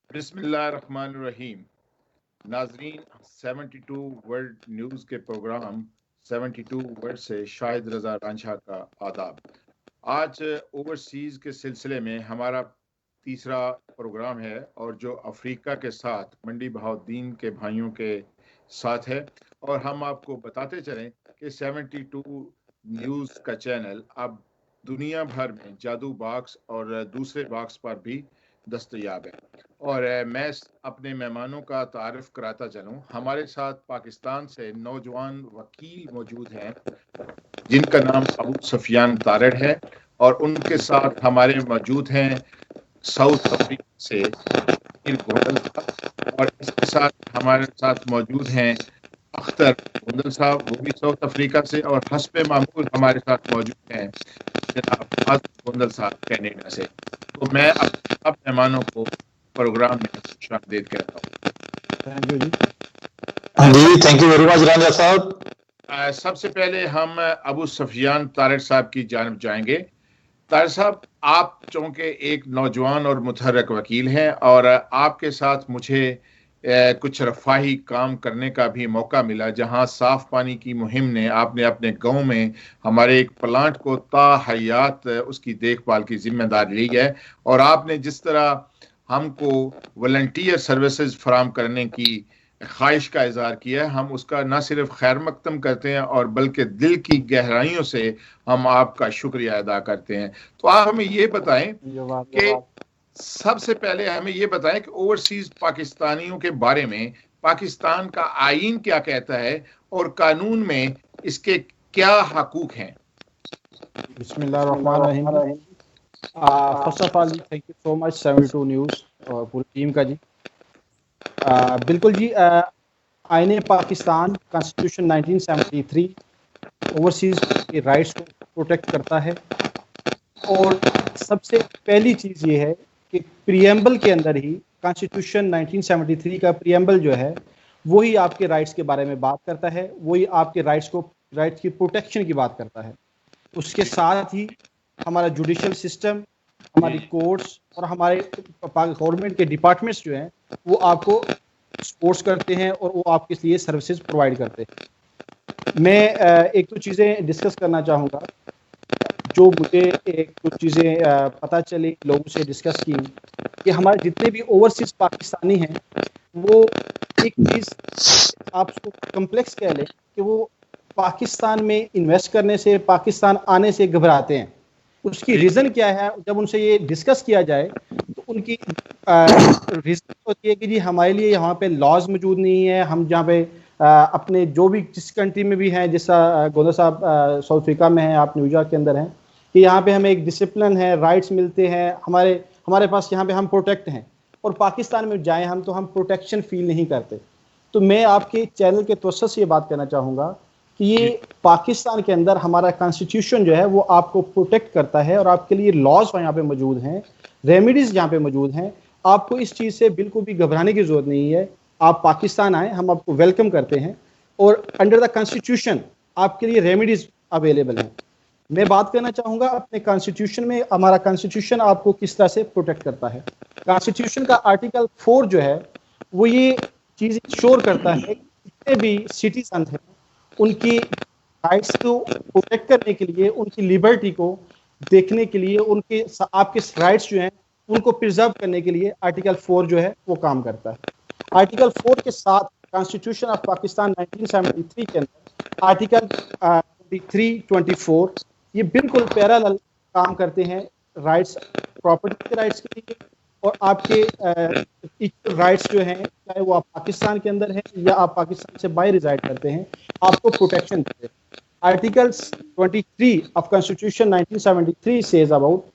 बिस्मिल्लाहिर्रहमानिर्रहीम। नाजरीन, 72 world news के प्रोग्राम 72 वर्ड से शाहिद रजा रांझा का आदाब। आज ओवरसीज़ के सिलसिले में हमारा तीसरा प्रोग्राम है और जो अफ्रीका के साथ मंडी बहाउद्दीन के भाइयों के साथ है। और हम आपको बताते चलें कि 72 न्यूज़ का चैनल अब दुनिया भर में जादू बॉक्स और दूसरे बॉक्स पर भी दस्तयाब है। और मैं अपने मेहमानों का तारफ़ कराता चलूँ। हमारे साथ पाकिस्तान से नौजवान वकील मौजूद हैं जिनका नाम अबू सफियान तारड़ है, और उनके साथ हमारे मौजूद हैं साउथ अफ्रीका से गोंदल साहब, और इसके साथ हमारे साथ मौजूद हैं अख्तर गोंदल साहब, वो भी साउथ अफ्रीका से, और हस्बे मामूल हमारे साथ मौजूद हैं जनाब आज़म गोंदल साहब कनाडा से। तो मैं अपने सब मेहमानों को प्रोग्राम में खुशामदीद कहता हूँ। Thank you ji. हाँ जी, thank you very much Ranjha साहब। सबसे पहले हम अबू सफियान तारड़ साहब की जानिब जाएंगे। तारड़ साहब, आप चूंकि एक नौजवान और मुतहर्रिक वकील हैं, और आपके साथ मुझे कुछ रफाही काम करने का भी मौका मिला, जहां साफ पानी की मुहिम ने आपने अपने गांव में हमारे एक प्लांट को ताहयात उसकी देखभाल की जिम्मेदारी ली है। और आपने जिस तरह हमको वॉलंटियर सर्विसेज फराम करने की ख्वाहिश का इजहार किया है, हम उसका न सिर्फ खैर मकदम करते हैं और बल्कि दिल की गहराइयों से हम आपका शुक्रिया अदा करते हैं। तो आप हमें ये बताएं कि सबसे पहले हमें ये बताएं कि ओवरसीज पाकिस्तानियों के बारे में पाकिस्तान का आईन क्या कहता है और कानून में इसके क्या हकूक हैं। बिस्मिल्लाहिर्रहमानिर्रहीम। First of all thank you so much 72 news और पूरी टीम का जी। बिल्कुल जी, आईन पाकिस्तान कॉन्स्टिट्यूशन 1973 ओवरसीज के राइट्स को प्रोटेक्ट करता है। और सबसे पहली चीज़ ये है कि प्रियम्बल के अंदर ही कॉन्स्टिट्यूशन 1973 का प्रियम्बल जो है वही आपके राइट्स के बारे में बात करता है, वही आपके राइट्स की प्रोटेक्शन की बात करता है। उसके साथ ही हमारा जुडिशल सिस्टम, हमारी कोर्ट्स और हमारे गवर्नमेंट के डिपार्टमेंट्स जो हैं वो आपको सपोर्ट करते हैं और वो आपके लिए सर्विसेज प्रोवाइड करते हैं। मैं एक दो चीज़ें डिस्कस करना चाहूँगा जो मुझे एक कुछ चीज़ें पता चली, लोगों से डिस्कस की कि हमारे जितने भी ओवरसीज पाकिस्तानी हैं वो एक चीज़ आप उसको कम्प्लेक्स कह लें कि वो पाकिस्तान में इन्वेस्ट करने से, पाकिस्तान आने से घबराते हैं। उसकी रीज़न क्या है? जब उनसे ये डिस्कस किया जाए तो उनकी रीज़न होती है कि जी हमारे लिए यहाँ पे लॉज मौजूद नहीं है, हम जहाँ पे अपने जो भी जिस कंट्री में भी हैं, जैसा गोंदल साहब साउथ अफ्रीका में हैं, आप न्यूयॉर्क के अंदर हैं, कि यहाँ पे हमें एक डिसिप्लिन है, राइट्स मिलते हैं, हमारे पास यहाँ पे हम प्रोटेक्ट हैं। और पाकिस्तान में जाएँ हम तो हम प्रोटेक्शन फील नहीं करते। तो मैं आपके चैनल के तवज्जुह से ये बात करना चाहूँगा कि ये पाकिस्तान के अंदर हमारा कॉन्स्टिट्यूशन जो है वो आपको प्रोटेक्ट करता है और आपके लिए लॉज यहाँ पे मौजूद हैं, रेमेडीज यहाँ पे मौजूद हैं। आपको इस चीज़ से बिल्कुल भी घबराने की जरूरत नहीं है। आप पाकिस्तान आए, हम आपको वेलकम करते हैं और अंडर द कॉन्स्टिट्यूशन आपके लिए रेमेडीज अवेलेबल हैं। मैं बात करना चाहूँगा अपने कॉन्स्टिट्यूशन में, हमारा कॉन्स्टिट्यूशन आपको किस तरह से प्रोटेक्ट करता है। कॉन्स्टिट्यूशन का आर्टिकल 4 जो है वो ये चीज़ इंश्योर करता है कि जितने भी सिटीजन हैं उनकी राइट्स को प्रोटेक्ट करने के लिए, उनकी लिबर्टी को देखने के लिए, उनके आपके राइट्स जो हैं उनको प्रिजर्व करने के लिए आर्टिकल 4 जो है वो काम करता है। आर्टिकल 4 के साथ कॉन्स्टिट्यूशन ऑफ पाकिस्तान 1973 के अंदर आर्टिकल 23, 24 ये बिल्कुल पैरेलल काम करते हैं राइट्स, प्रॉपर्टी के राइट्स के लिए और आपके इक्वल राइट्स जो हैं, चाहे वो आप पाकिस्तान के अंदर हैं या आप पाकिस्तान से बाहर रिजाइड करते हैं, आपको प्रोटेक्शन देते हैं। Article 23 of constitution 1973 says about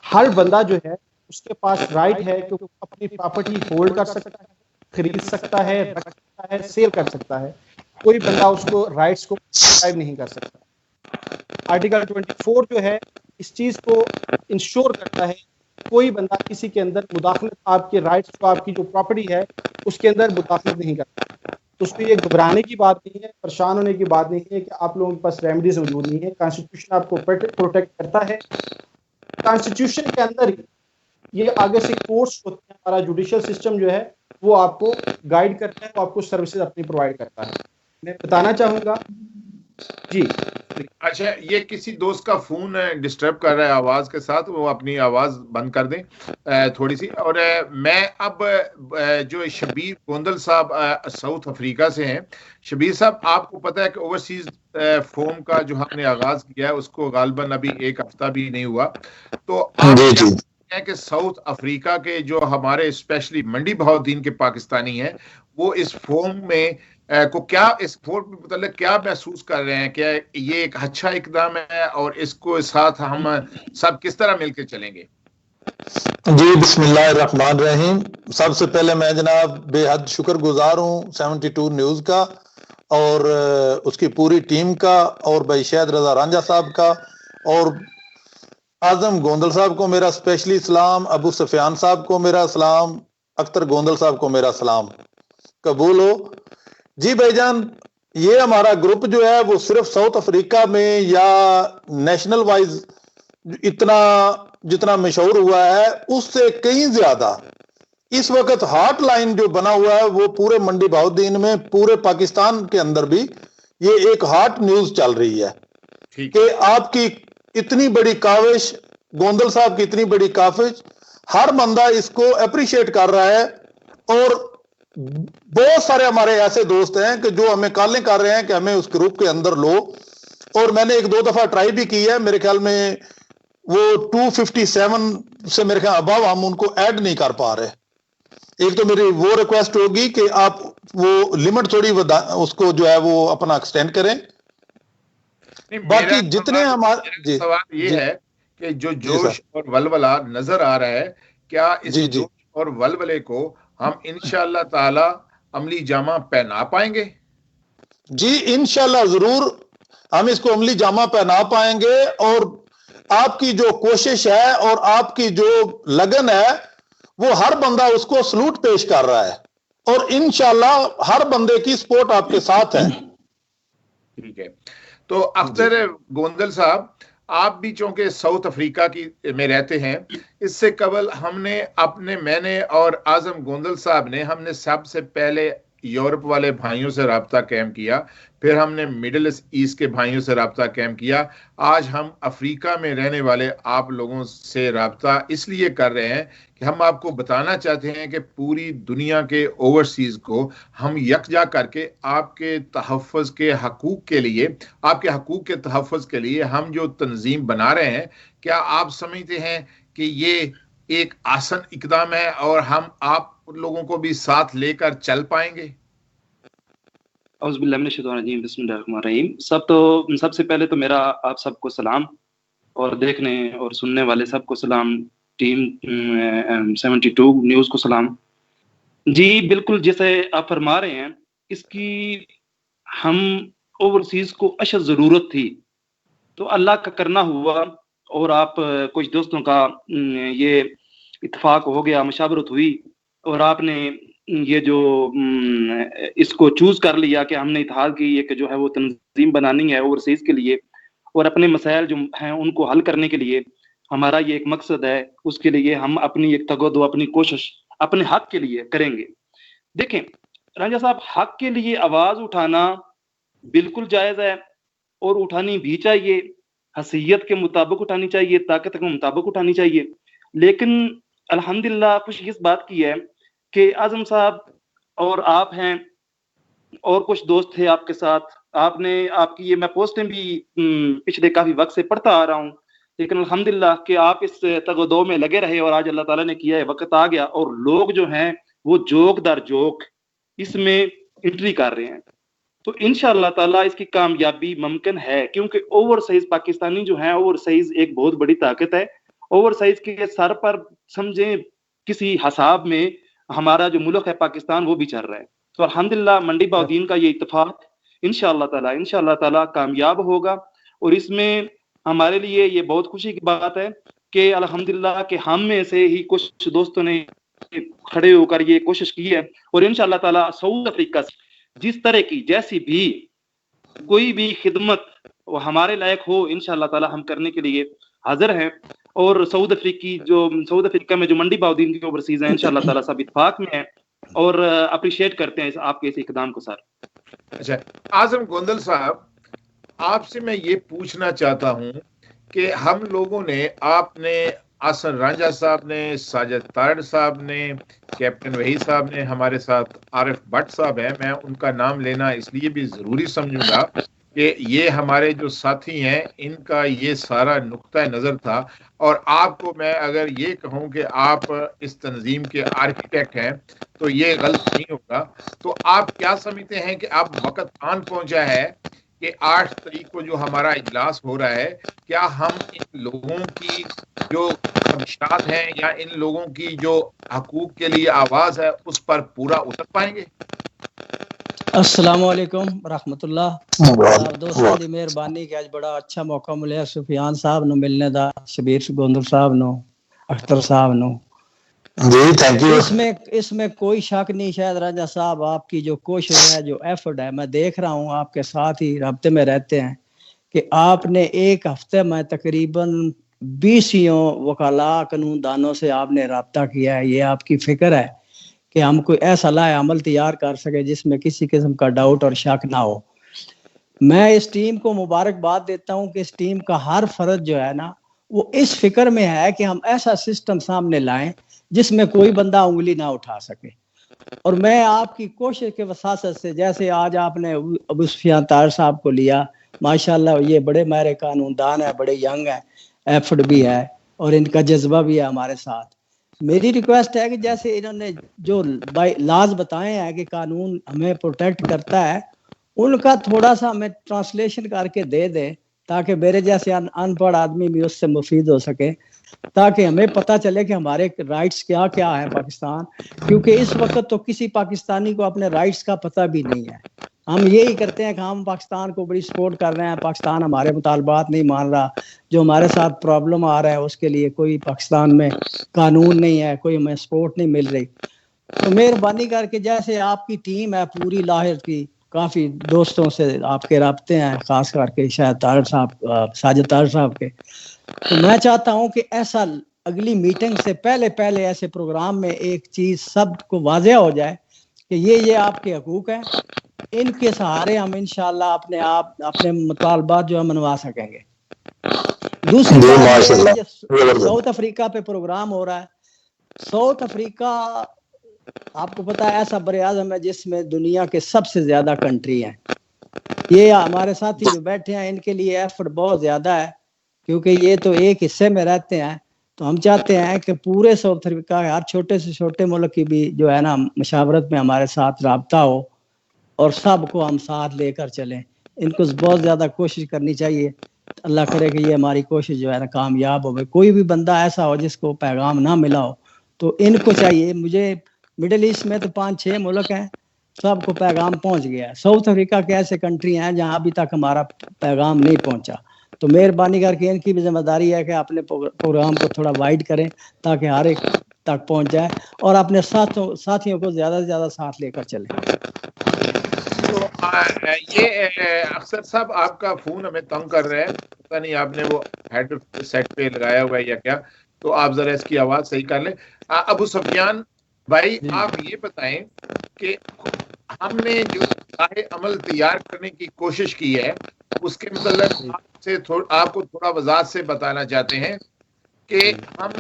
her बंदा जो है उसके पास राइट है कि वो अपनी प्रॉपर्टी होल्ड कर सकता है, खरीद सकता है, रख सकता है, सेल कर सकता है। कोई बंदा उसको राइट्स को डिस्क्राइब नहीं कर सकता। आर्टिकल 24 जो है इस चीज़ को इंश्योर करता है कोई बंदा किसी के अंदर मुदाखलत, आपके राइट्स को, आपकी जो प्रॉपर्टी है उसके अंदर मुदाखलत नहीं करता। तो उसमें ये घबराने की बात नहीं है, परेशान होने की बात नहीं है कि आप लोगों के पास रेमेडीज मौजूद नहीं है। कॉन्स्टिट्यूशन आपको प्रोटेक्ट करता है। कॉन्स्टिट्यूशन के अंदर ही ये आगे से कोर्ट्स होते हैं, हमारा जुडिशियल सिस्टम जो है वो आपको गाइड करता है, वो आपको सर्विसेज अपनी प्रोवाइड करता है। मैं बताना चाहूँगा जी। अच्छा, ये किसी दोस्त का फोन डिस्टर्ब कर रहा है आवाज के साथ, वो अपनी आवाज बंद कर दें थोड़ी सी। और मैं अब जो शबीर गोंदल साहब साउथ अफ्रीका से हैं। शबीर साहब, आपको पता है कि ओवरसीज फोम का जो हमने आगाज किया है उसको गालबन अभी एक हफ्ता भी नहीं हुआ, तो आप जी क्या जी हैं कि साउथ अफ्रीका के जो हमारे स्पेशली मंडी बहाउद्दीन के पाकिस्तानी हैं, वो इस फोम में को क्या इस फोर्ट में मतलब क्या महसूस कर रहे हैं? क्या ये एक अच्छा इकदाम है और इसको साथ हम सब किस तरह मिलकर चलेंगे? जी, बिस्मिल्लाहिर्रहमानिर्रहीम। सबसे पहले मैं जनाब बेहद शुक्रगुजार हूँ 72 न्यूज़ का और उसकी पूरी टीम का, और भाई शहद रजा रांझा साहब का, और आजम गोंदल साहब को मेरा स्पेशली सलाम, अबू सफियान साहब को मेरा सलाम, अख्तर गोंदल साहब को मेरा सलाम कबूल हो। जी भाईजान, ये हमारा ग्रुप जो है वो सिर्फ साउथ अफ्रीका में या नेशनल वाइज इतना जितना मशहूर हुआ है उससे कहीं ज्यादा इस वक्त हॉट लाइन जो बना हुआ है वो पूरे मंडी बहाउद्दीन में, पूरे पाकिस्तान के अंदर भी ये एक हॉट न्यूज चल रही है ठीक कि है। आपकी इतनी बड़ी काविश, गोंदल साहब की इतनी बड़ी काविश, हर बंदा इसको अप्रिशिएट कर रहा है। और बहुत सारे हमारे ऐसे दोस्त हैं कि जो हमें कॉलिंग कर रहे हैं कि हमें उस ग्रुप के अंदर लो, और मैंने एक दो दफा ट्राई भी की है। मेरे ख्याल में वो 257 से मेरे ख्याल अभाव हम उनको ऐड नहीं कर पा रहे। एक तो मेरी वो रिक्वेस्ट होगी कि आप वो लिमिट थोड़ी उसको जो है वो अपना एक्सटेंड करें। नहीं, बाकी जितने हमारे मेरा जी सवाल ये जी है कि जो जी सर जोश और वलवला नजर आ रहा है, क्या इस जी जी जोश और वलवले को हम इंशाअल्लाह ताला अमली जामा पहना पाएंगे? जी इंशाल्लाह जरूर हम इसको अमली जामा पहना पाएंगे। और आपकी जो कोशिश है और आपकी जो लगन है वो हर बंदा उसको सलूट पेश कर रहा है, और इंशाल्लाह हर बंदे की सपोर्ट आपके साथ है। ठीक है। तो जी अख्तर गोंदल साहब, आप भी चूंकि साउथ अफ्रीका की में रहते हैं, इससे कबल मैंने और आजम गोंदल साहब ने हमने सबसे पहले यूरोप वाले भाइयों से राब्ता कायम किया, फिर हमने मिडिल ईस्ट के भाइयों से राब्ता कायम किया। आज हम अफ्रीका में रहने वाले आप लोगों से राब्ता इसलिए कर रहे हैं कि हम आपको बताना चाहते हैं कि पूरी दुनिया के ओवरसीज को हम यकजा करके आपके तहफ़्फ़ुज़ के हकूक़ के लिए, आपके हकूक़ के तहफ़्फ़ुज़ के लिए हम जो तंजीम बना रहे हैं, क्या आप समझते हैं कि ये एक आसान इकदाम है और हम आप लोगों को भी साथ लेकर चल पाएंगे? औज़ुबिल्लाहि बिस्मिल्लाहिर्रहमानिर्रहीम। सबसे पहले तो मेरा आप सबको सलाम, और देखने और सुनने वाले सबको सलाम, टीम 72 न्यूज़ को सलाम। जी बिल्कुल, जैसे आप फरमा रहे हैं, इसकी हम ओवरसीज़ को अशद ज़रूरत थी, तो अल्लाह का करना हुआ और आप कुछ दोस्तों का ये इत्तेफाक हो गया, मशावरत हुई, और आपने ये जो इसको चूज़ कर लिया कि हमने इत्तेहाद की एक जो है वो तंजीम बनानी है ओवरसीज़ के लिए, और अपने मसाइल जो हैं उनको हल करने के लिए हमारा ये एक मकसद है। उसके लिए हम अपनी एक तगदो, अपनी कोशिश अपने हक के लिए करेंगे। देखें रांझा साहब, हक के लिए आवाज़ उठाना बिल्कुल जायज़ है और उठानी भी चाहिए, हैसियत के मुताबिक उठानी चाहिए, ताकत के मुताबिक उठानी चाहिए। लेकिन अल्हम्दुलिल्लाह खुशी इस बात की है कि आज़म साहब और आप हैं और कुछ दोस्त थे आपके साथ, आपने आपकी ये मैं पोस्टें भी पिछले काफ़ी वक़्त से पढ़ता आ रहा हूँ, लेकिन अल्हम्दुलिल्लाह कि आप इस तगदो में लगे रहे और आज अल्लाह ताला ने किया है, वक़्त आ गया और लोग जो हैं वो जोक दर जोक इसमें एंट्री कर रहे हैं। तो इंशाअल्लाह ताला इसकी कामयाबी मुमकिन है, क्योंकि ओवरसाइज पाकिस्तानी जो है, ओवरसाइज एक बहुत बड़ी ताकत है। ओवरसाइज के सर पर समझें किसी हिसाब में हमारा जो मुल्क है पाकिस्तान वो भी चल रहा है। तो अल्हम्दुलिल्लाह मंडी बहाउद्दीन का ये इत्तेफाक इंशाअल्लाह ताला कामयाब होगा, और इसमें हमारे लिए ये बहुत खुशी की बात है कि अल्हम्दुलिल्लाह कि हम में से ही कुछ दोस्तों ने खड़े होकर ये कोशिश की है, और इंशाअल्लाह ताला साउथ अफ्रीका से जिस तरह की जैसी भी कोई भी खिदमत वो हमारे लायक हो, इंशाअल्लाह ताला हम करने के लिए हाजिर हैं। और सऊद अफ्रीका में जो मंडी बाउद्दीन की ओवरसीज है इंशाल्लाह ताला सब इत्तेफाक में है और अप्रिशिएट करते हैं आपके इस इकदाम को सर। अच्छा आजम गोंदल साहब, आपसे मैं ये पूछना चाहता हूँ कि हम लोगों ने, आपने, आसन रांझा साहब ने, साजिद तारड़ साहब ने, कैप्टन वहीद साहब ने, हमारे साथ आरिफ भट्ट साहब हैं, मैं उनका नाम लेना इसलिए भी ज़रूरी समझूंगा कि ये हमारे जो साथी हैं इनका ये सारा नुक्ता नज़र था। और आपको मैं अगर ये कहूँ कि आप इस तंजीम के आर्किटेक्ट हैं तो ये गलत नहीं होगा। तो आप क्या समझते हैं कि अब वक्त आन पहुंचा है कि 8 तारीख को जो हमारा इजलास हो रहा है, क्या हम इन लोगों की जो ख्वाहिशात हैं या इन लोगों की जो हकूक के लिए आवाज़ है उस पर पूरा उतर पाएंगे? अस्सलाम वालेकुम रहमतुल्लाह। दोस्तों की मेहरबानी कि आज बड़ा अच्छा मौका मिले सुफियान साहब नु मिलने दा, शबीर गोंदल साहब नु, अख्तर साहब नु जी, थैंक यू। इसमें कोई शक नहीं। शायद राजा साहब आपकी जो कोशिश है, जो एफर्ट है, मैं देख रहा हूँ आपके साथ ही राब्ते में रहते हैं कि आपने एक हफ्ते में तकरीबन 20 वकाला कानूनदानों से आपने राब्ता किया है। ये आपकी फिक्र है कि हम कोई ऐसा लाए अमल तैयार कर सके जिसमें किसी किस्म का डाउट और शक ना हो। मैं इस टीम को मुबारकबाद देता हूं कि इस टीम का हर फर्द जो है ना वो इस फिक्र में है कि हम ऐसा सिस्टम सामने लाएं जिसमें कोई बंदा उंगली ना उठा सके। और मैं आपकी कोशिश के वसासत से, जैसे आज आपने अबू सुफियान तारड़ साहब को लिया, माशाल्लाह ये बड़े माहिर कानूनदान है, बड़े यंग है, एफर्ट भी है और इनका जज्बा भी है हमारे साथ। मेरी रिक्वेस्ट है कि जैसे इन्होंने जो लाज बताए हैं कि कानून हमें प्रोटेक्ट करता है, उनका थोड़ा सा हमें ट्रांसलेशन करके दे दे ताकि मेरे जैसे अनपढ़ आदमी भी उससे मुफीद हो सके, ताकि हमें पता चले कि हमारे राइट्स क्या क्या है पाकिस्तान। क्योंकि इस वक्त तो किसी पाकिस्तानी को अपने राइट्स का पता भी नहीं है। हम यही करते हैं कि हम पाकिस्तान को बड़ी सपोर्ट कर रहे हैं, पाकिस्तान हमारे मुतालबात नहीं मान रहा, जो हमारे साथ प्रॉब्लम आ रहा है उसके लिए कोई पाकिस्तान में कानून नहीं है, कोई हमें सपोर्ट नहीं मिल रही। तो मेहरबानी करके जैसे आपकी टीम है पूरी लाहिर की, काफ़ी दोस्तों से आपके राब्ते हैं, ख़ास करके शायद तारड़ साहब, साजिद तारड़ साहब के, तो मैं चाहता हूं कि ऐसा अगली मीटिंग से पहले ऐसे प्रोग्राम में एक चीज़ सबको वाज़ेह हो जाए कि ये आपके हकूक़ हैं, इनके सहारे हम इंशाल्लाह अपने मुतालबात जो है मनवा सकेंगे। दूसरी बात, साउथ अफ्रीका पे प्रोग्राम हो रहा है। साउथ अफ्रीका आपको पता है ऐसा बरे आज़म है जिसमें दुनिया के सबसे ज्यादा कंट्री हैं। ये हमारे साथी जो बैठे हैं इनके लिए एफर्ट बहुत ज्यादा है, क्योंकि ये तो एक हिस्से में रहते हैं। तो हम चाहते हैं कि पूरे साउथ अफ्रीका हर छोटे से छोटे मुल्क की भी जो है ना मशावरत में हमारे साथ राब्ता हो और सबको हम साथ लेकर चलें। इनको बहुत ज़्यादा कोशिश करनी चाहिए। अल्लाह करे कि ये हमारी कोशिश जो है ना कामयाब हो। कोई भी बंदा ऐसा हो जिसको पैगाम ना मिला हो तो इनको चाहिए। मुझे मिडिल ईस्ट में तो 5-6 मुल्क हैं, सबको पैगाम पहुंच गया है। साउथ अफ्रीका के ऐसे कंट्री हैं जहां अभी तक हमारा पैगाम नहीं पहुंचा। तो मेहरबानी करके इनकी भी जिम्मेदारी है कि अपने प्रोग्राम को थोड़ा वाइड करें ताकि हर एक तक पहुंच जाए और अपने साथियों को ज़्यादा से ज़्यादा साथ लेकर चलें। तो ये अख्तर साहब आपका फ़ोन हमें तंग कर रहा है, पता नहीं आपने वो हेड सेट पे लगाया हुआ है या क्या, तो आप ज़रा इसकी आवाज़ सही कर लें। अबू सुफियान भाई, आप ये बताएं कि हमने जो अमल तैयार करने की कोशिश की है उसके मतलब आपको थोड़ा वजाहत से बताना चाहते हैं कि हम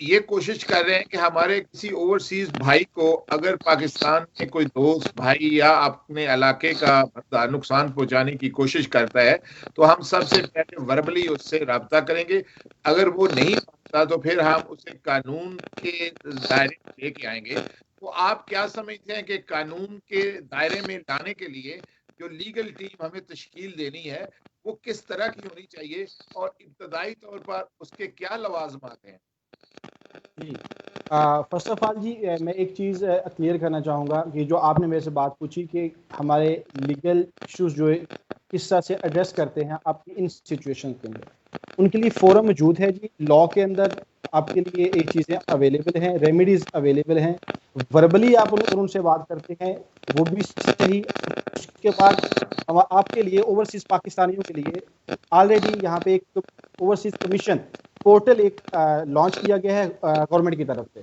ये कोशिश कर रहे हैं कि हमारे किसी ओवरसीज भाई को अगर पाकिस्तान में कोई दोस्त भाई या अपने इलाके का नुकसान पहुंचाने की कोशिश करता है तो हम सबसे पहले वर्बली उससे रब्ता करेंगे। अगर वो नहीं मानता तो फिर हम उसे कानून के दायरे में लेके आएंगे। तो आप क्या समझते हैं कि कानून के दायरे में लाने के लिए जो लीगल टीम हमें तश्कील देनी है वो किस तरह की होनी चाहिए और इब्तदाई तौर पर उसके क्या लवाजमात हैं? जी, फर्स्ट ऑफ ऑल जी मैं एक चीज़ क्लियर करना चाहूँगा कि जो आपने मेरे से बात पूछी कि हमारे लीगल इश्यूज जो है किस तरह से एड्रेस करते हैं आपकी इन सिचुएशन के अंदर, उनके लिए फोरम मौजूद है जी। लॉ के अंदर आपके लिए एक चीज़ें अवेलेबल हैं, रेमेडीज़ अवेलेबल हैं। वर्बली आप उनसे बात करते हैं वो भी सही। उसके बाद आपके लिए ओवरसीज़ पाकिस्तानियों के लिए ऑलरेडी यहाँ पे एक ओवरसीज़ कमीशन पोर्टल एक लॉन्च किया गया है गवर्नमेंट की तरफ से,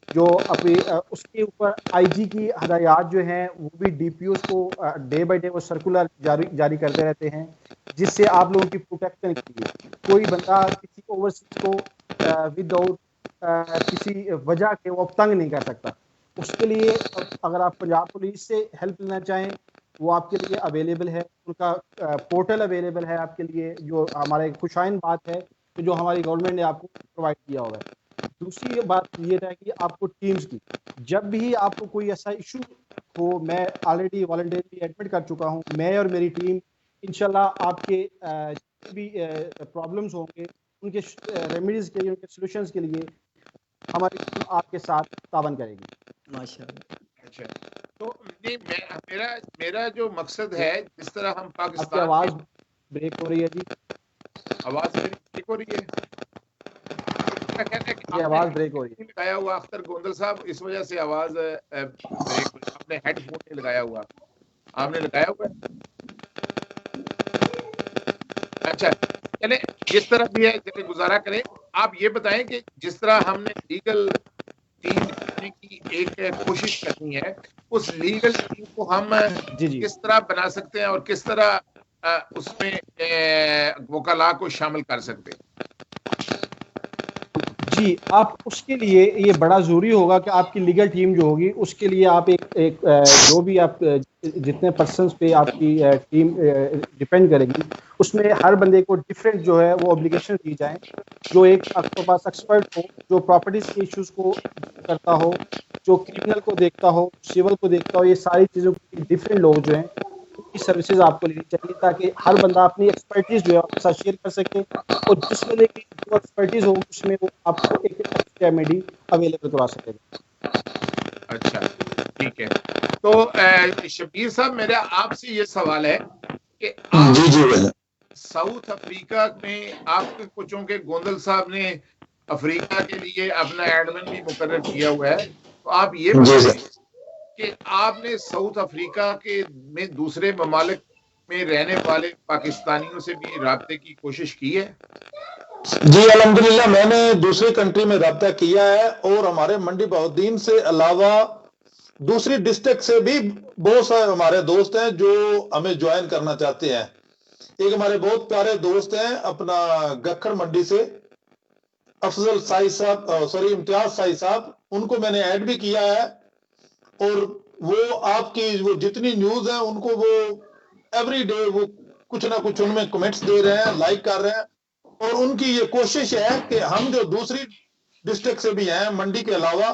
जो अभी उसके ऊपर आईजी की हदायत जो हैं वो भी डीपीओस को डे बाय डे वो सर्कुलर जारी करते रहते हैं, जिससे आप लोगों की प्रोटेक्शन के लिए कोई बंदा किसी ओवरसीज को विदाउट किसी वजह के वो तंग नहीं कर सकता। उसके लिए अगर आप पंजाब पुलिस से हेल्प लेना चाहें वो आपके लिए अवेलेबल है, उनका पोर्टल अवेलेबल है आपके लिए, जो हमारे खुशाइन बात है तो जो हमारी गवर्नमेंट ने आपको प्रोवाइड किया हुआ है। दूसरी बात ये है कि आपको टीम्स की जब भी आपको कोई ऐसा इशू हो, मैं ऑलरेडी वॉलंटियरली एडमिट कर चुका हूँ, मैं और मेरी टीम इंशाल्लाह आपके भी प्रॉब्लम्स होंगे उनके रेमेडीज के लिए, उनके सॉल्यूशंस के लिए हमारी टीम आपके साथ तावन करेगी माशाल्लाह। अच्छा, तो नहीं मेरा जो मकसद है, जिस तरह हम आपकी पाकिस्तान आवाज ब्रेक हो रही है जी, आवाज मेरी ठीक हो रही है? मैं कहता है कि ये आवाज ब्रेक हो रही है। लगाया हुआ अख्तर गोंदल साहब, इस वजह से आवाज ब्रेक हो रही है। आपने हेडफोन नहीं लगाया हुआ, आपने लगाया हुआ है? अच्छा, चले जिस तरह भी है चले गुजारा करें। आप ये बताएं कि जिस तरह हमने लीगल टीम बनाने की एक कोशिश करनी है, उस लीगल टीम को हम जी जी किस तरह बना सकते हैं और किस तरह उसमें वकाला को शामिल कर सकते हैं? जी, आप उसके लिए ये बड़ा ज़रूरी होगा कि आपकी लीगल टीम जो होगी उसके लिए आप एक जो भी आप जितने पर्सन्स पे आपकी टीम डिपेंड करेगी, उसमें हर बंदे को डिफरेंट जो है वो ऑब्लिगेशन दी जाए, जो एक आपके पास एक्सपर्ट हो, जो प्रॉपर्टीज़ के इश्यूज़ को करता हो, जो क्रिमिनल को देखता हो, सिविल को देखता हो, ये सारी चीज़ों की डिफरेंट लोग जो हैं उनकी सर्विसेज आपको लेनी चाहिए, ताकि हर बंदा अपनी एक्सपर्टीज जो है आपके साथ शेयर कर सके और जिस बंदे की जो एक्सपर्टीज हो उसमें वो आपको एक रेमेडी अवेलेबल करवा सकेगा। अच्छा, ठीक है। तो शबीर साहब, मेरा आपसे ये सवाल है कि आप जी जी साउथ अफ्रीका में आपके कुछों के गोंदल साहब ने अफ्रीका के लिए अपना एडमिन भी मुकर्रर किया हुआ है, तो आप ये बताएं कि आपने साउथ अफ्रीका के में दूसरे ममालिक में रहने वाले पाकिस्तानियों से भी राब्ते की कोशिश की है? जी अल्हम्दुलिल्लाह, मैंने दूसरी कंट्री में राब्ता किया है और हमारे मंडी बहाउद्दीन से अलावा दूसरी डिस्ट्रिक्ट से भी बहुत सारे हमारे दोस्त हैं जो हमें ज्वाइन करना चाहते हैं। एक हमारे बहुत प्यारे दोस्त हैं अपना गखड़ मंडी से, अफजल साई साहब, सॉरी इम्तियाज साई साहब, उनको मैंने ऐड भी किया है और वो आपकी वो जितनी न्यूज है उनको वो एवरी डे वो कुछ ना कुछ उनमें कमेंट्स दे रहे हैं, लाइक कर रहे हैं, और उनकी ये कोशिश है कि हम जो दूसरी डिस्ट्रिक्ट से भी हैं मंडी के अलावा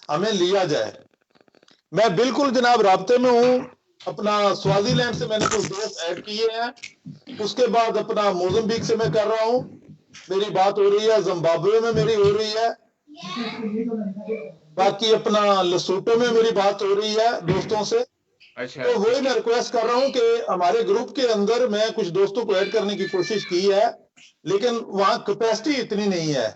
हमें लिया जाए। मैं बिल्कुल जनाब राब्ते में हूँ। अपना स्वाजीलैंड से मैंने कुछ दोस्त ऐड किए हैं, उसके बाद अपना मोजम्बिक से मैं कर रहा हूँ, मेरी बात हो रही है, जिम्बाब्वे में मेरी हो रही है, बाकी अपना लसोटो में मेरी बात हो रही है दोस्तों से। अच्छा, तो वही मैं रिक्वेस्ट कर रहा हूँ कि हमारे ग्रुप के अंदर मैं कुछ दोस्तों को ऐड करने की कोशिश की है, लेकिन वहां कैपेसिटी इतनी नहीं है।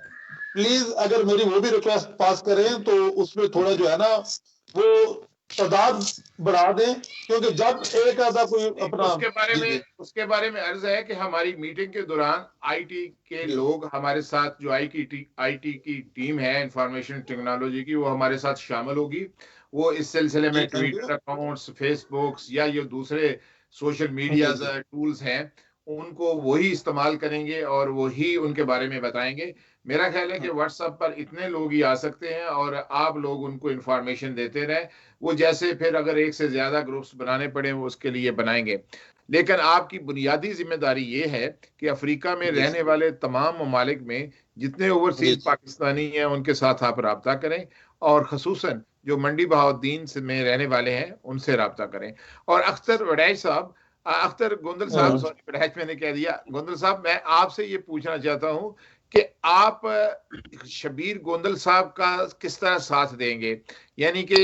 प्लीज अगर मेरी वो भी रिक्वेस्ट पास करें तो उसमें थोड़ा जो है ना वो तादाद बढ़ा दें, क्योंकि जब एक आधा कोई अपना उसके बारे में अर्ज है कि हमारी मीटिंग के दौरान आईटी के लोग हमारे साथ, जो आईटी की टीम है इंफॉर्मेशन टेक्नोलॉजी की, वो हमारे साथ शामिल होगी। वो इस सिलसिले में ट्विटर अकाउंट्स, फेसबुक्स या ये दूसरे सोशल मीडिया टूल्स हैं उनको वही इस्तेमाल करेंगे और वही उनके बारे में बताएंगे। मेरा ख्याल है कि व्हाट्सएप पर इतने लोग ही आ सकते हैं और आप लोग उनको इंफॉर्मेशन देते रहें। वो जैसे फिर अगर एक से ज्यादा ग्रुप्स बनाने पड़े वो उसके लिए बनाएंगे, लेकिन आपकी बुनियादी जिम्मेदारी ये है कि अफ्रीका में रहने वाले तमाम ममालिक में जितने ओवरसीज पाकिस्तानी हैं उनके साथ आप राब्ता करें और खसूसन जो मंडी बहाउद्दीन में रहने वाले हैं उनसे राब्ता करें। और अख्तर गोंदल साहब, सॉरी वड़ैच मैंने कह दिया, गोंदल साहब, मैं आपसे ये पूछना चाहता हूं कि आप शबीर गोंदल साहब का किस तरह साथ देंगे? यानी कि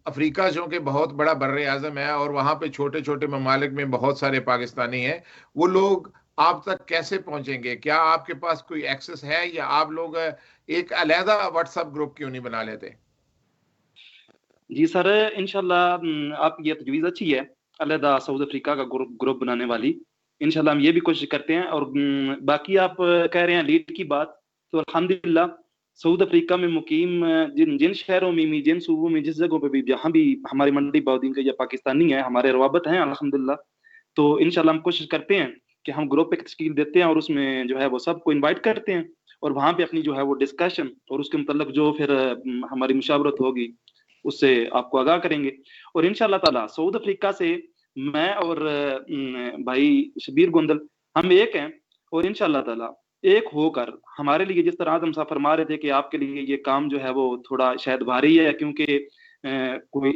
अफ्रीका जो कि बहुत बड़ा बर्रे आज़म है और वहां पे छोटे छोटे ममालिक में बहुत सारे पाकिस्तानी हैं, वो लोग आप तक कैसे पहुंचेंगे? क्या आपके पास कोई एक्सेस है या आप लोग एक अलहदा व्हाट्सएप ग्रुप क्यों नहीं बना लेते? जी सर, इंशाल्लाह आपकी ये तजवीज़ अच्छी है, अलहदा साउथ अफ्रीका का ग्रुप बनाने वाली। इंशाल्लाह हम ये भी कोशिश करते हैं। और बाकी आप कह रहे हैं लीड की बात, तो अल्हम्दुलिल्लाह सऊदी अफ्रीका में मुकीम जिन जिन शहरों में भी, जिन सूबों में, जिस जगहों पे भी, जहाँ भी हमारी मंडी बाउद्दीन के या पाकिस्तानी है, हमारे रवाबत हैं अल्हम्दुलिल्लाह। तो इंशाल्लाह हम कोशिश करते हैं कि हम ग्रुप एक तश्कील देते हैं और उसमें जो है वो सबको इनवाइट करते हैं और वहाँ पे अपनी जो है वो डिस्कशन और उसके मतलब जो फिर हमारी मुशावरत होगी उससे आपको आगाह करेंगे। और इंशाल्लाह ताला सऊदी अफ्रीका से मैं और भाई शबीर गोंदल हम एक हैं और इंशाल्लाह ताला एक होकर हमारे लिए, जिस तरह आजम साहब फरमा रहे थे कि आपके लिए ये काम जो है वो थोड़ा शायद भारी है क्योंकि कोई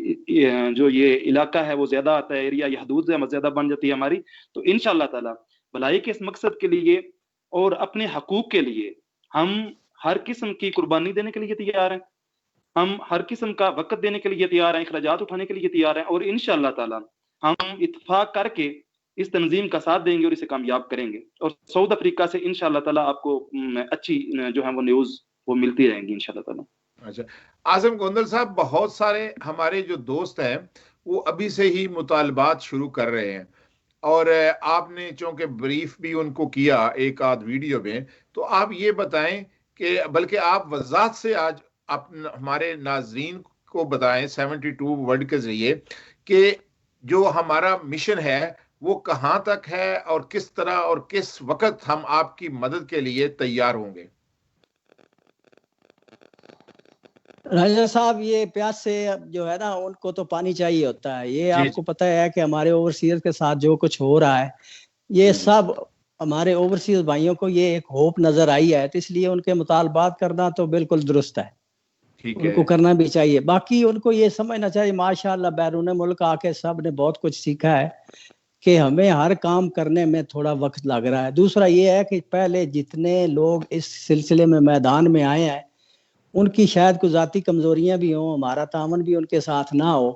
जो ये इलाका है वो ज्यादा आता है, एरिया या हदूद ज्यादा बन जाती है हमारी। तो इंशाल्लाह ताला भलाई के इस मकसद के लिए और अपने हकूक के लिए हम हर किस्म की कुर्बानी देने के लिए तैयार हैं, हम हर किस्म का वक्त देने के लिए तैयार हैं, अखराजात उठाने के लिए तैयार हैं और इंशाल्लाह ताला हम इत्तेफाक करके इस तंजीम का साथ देंगे और इसे कामयाब करेंगे और सऊदी अफ्रीका से इंशाल्लाह ताला आपको अच्छी जो है वो न्यूज़ वो मिलती रहेंगी इंशाल्लाह ताला। अच्छा आजम गोंदल साहब, बहुत सारे हमारे जो दोस्त हैं वो अभी से ही मुतालबात शुरू कर रहे हैं और आपने चूंकि ब्रीफ भी उनको किया एक आध वीडियो में, तो आप ये बताएं कि बल्कि आप वजाहत से आज आप हमारे नाजरीन को बताएं 72 वर्ड के जरिए कि जो हमारा मिशन है वो कहाँ तक है और किस तरह और किस वक्त हम आपकी मदद के लिए तैयार होंगे। राजा साहब, ये प्यास से जो है ना उनको तो पानी चाहिए होता है। ये आपको पता है कि हमारे ओवरसीज के साथ जो कुछ हो रहा है ये सब हमारे ओवरसीज भाइयों को ये एक होप नजर आई है, तो इसलिए उनके मुतालबात करना तो बिल्कुल दुरुस्त है, उनको करना भी चाहिए। बाकी उनको ये समझना चाहिए माशाअल्लाह बैरून मुल्क आके सब ने बहुत कुछ सीखा है कि हमें हर काम करने में थोड़ा वक्त लग रहा है। दूसरा ये है कि पहले जितने लोग इस सिलसिले में मैदान में आए हैं उनकी शायद कुछ ज़ाती कमज़ोरियाँ भी हों, हमारा तामन भी उनके साथ ना हो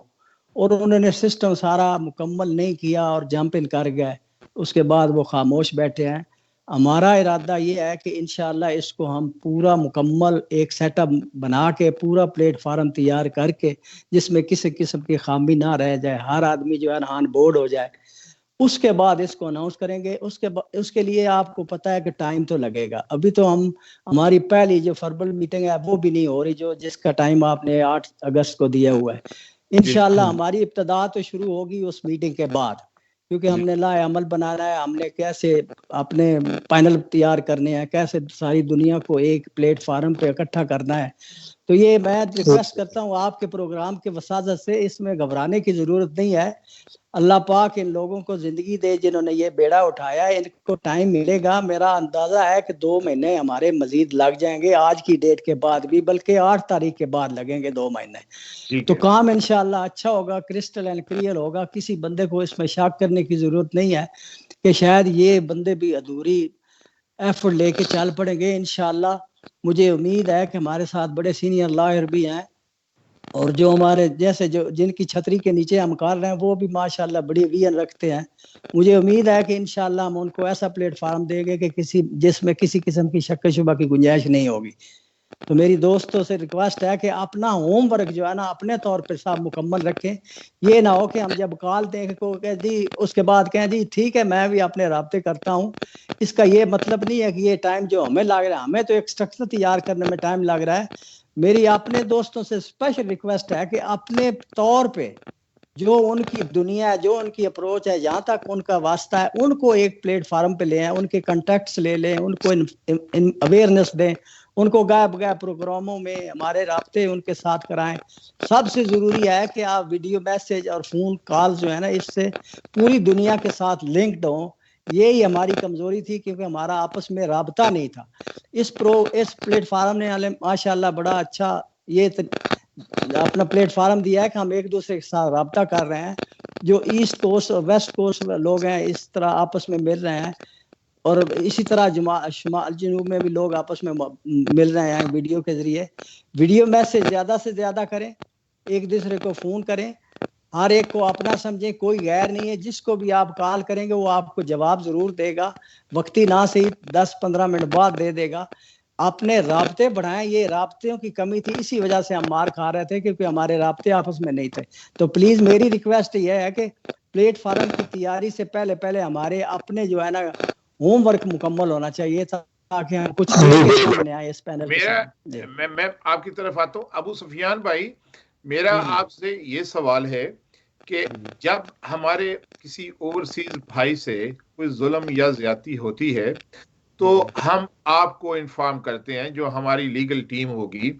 और उन्होंने सिस्टम सारा मुकम्मल नहीं किया और जंप इन कर गए, उसके बाद वो खामोश बैठे हैं। हमारा इरादा ये है कि इंशाल्लाह इसको हम पूरा मुकम्मल एक सेटअप बना के पूरा प्लेटफार्म तैयार करके जिसमें किसी किस्म की खामी ना रह जाए, हर आदमी जो है ना ऑन बोर्ड हो जाए, उसके बाद इसको अनाउंस करेंगे। उसके लिए आपको पता है कि टाइम तो लगेगा। अभी तो हमारी पहली जो फॉर्मल मीटिंग है वो भी नहीं हो रही, जो जिसका टाइम आपने 8 अगस्त को दिया हुआ है। इंशाल्लाह हमारी इब्तदा तो शुरू होगी उस मीटिंग के बाद, क्योंकि हमने लाए अमल बनाना है, हमने कैसे अपने पैनल तैयार करने हैं, कैसे सारी दुनिया को एक प्लेटफार्म पे इकट्ठा करना है। तो ये मैं रिक्वेस्ट करता हूँ आपके प्रोग्राम के वसादत से, इसमें घबराने की जरूरत नहीं है। अल्लाह पाक इन लोगों को जिंदगी दे जिन्होंने ये बेड़ा उठाया, इनको टाइम मिलेगा। मेरा अंदाजा है कि 2 महीने हमारे मजीद लग जाएंगे आज की डेट के बाद भी, बल्कि 8 तारीख के बाद लगेंगे 2 महीने। तो काम इंशाल्लाह अच्छा होगा, क्रिस्टल एंड क्लियर होगा। किसी बंदे को इसमें शक करने की जरूरत नहीं है कि शायद ये बंदे भी अधूरी एफर्ट लेके चल पड़ेंगे। इंशाल्लाह मुझे उम्मीद है कि हमारे साथ बड़े सीनियर लॉयर भी हैं और जो हमारे जैसे जो जिनकी छतरी के नीचे हम कर रहे हैं वो भी माशाल्लाह बड़ी विजन रखते हैं। मुझे उम्मीद है कि इंशाल्लाह हम उनको ऐसा प्लेटफार्म देंगे कि जिसमें किसी किस्म की शक शुबा की गुंजाइश नहीं होगी। तो मेरी दोस्तों से रिक्वेस्ट है कि अपना होमवर्क जो है ना अपने तौर पर सब मुकम्मल रखें। ये ना हो कि हम जब कॉल दें को कह दी उसके बाद कहें जी ठीक है मैं भी अपने राब्ते करता हूँ। इसका ये मतलब नहीं है कि ये टाइम जो हमें लग रहा है, हमें तो एक स्ट्रक्चर तैयार करने में टाइम लग रहा है। मेरी अपने दोस्तों से स्पेशल रिक्वेस्ट है कि अपने तौर पे जो उनकी दुनिया है, जो उनकी अप्रोच है, जहाँ तक उनका वास्ता है, उनको एक प्लेटफार्म पे ले आए, उनके कॉन्टैक्ट्स ले लें, उनको अवेयरनेस दें, उनको गायब प्रोग्रामों में हमारे राब्ते उनके साथ कराएं। सबसे ज़रूरी है कि आप वीडियो मैसेज और फ़ोन कॉल जो है ना इससे पूरी दुनिया के साथ लिंक्ड हों। यही हमारी कमज़ोरी थी क्योंकि हमारा आपस में राबता नहीं था। इस प्लेटफार्म ने माशाल्लाह बड़ा अच्छा ये अपना प्लेटफार्म दिया है कि हम एक दूसरे के साथ राबता कर रहे हैं। जो ईस्ट कोस्ट और वेस्ट कोस्ट लोग हैं इस तरह आपस में मिल रहे हैं और इसी तरह शुमाल जनूब में भी लोग आपस में मिल रहे हैं वीडियो के जरिए। वीडियो मैसेज ज़्यादा से ज़्यादा करें, एक दूसरे को फ़ोन करें, हर एक को अपना समझें, कोई गैर नहीं है। जिसको भी आप कॉल करेंगे वो आपको जवाब ज़रूर देगा, वक्ती ना सही 10-15 मिनट बाद दे देगा। अपने राब्ते बढ़ाएं, ये राब्तों की कमी थी, इसी वजह से हम मार खा रहे थे क्योंकि हमारे राब्ते आपस में नहीं थे। तो प्लीज़ मेरी रिक्वेस्ट ये है कि प्लेटफार्म की तैयारी से पहले हमारे अपने जो है ना होमवर्क मुकम्मल होना चाहिए आके हम कुछ सामने आए इस पैनल मैं आपकी तरफ आता हूँ। अबू सुफियान भाई, मेरा आपसे ये सवाल है कि जब हमारे किसी ओवरसीज भाई से कोई जुल्म या ज्यादती होती है तो हम आपको इन्फॉर्म करते हैं, जो हमारी लीगल टीम होगी।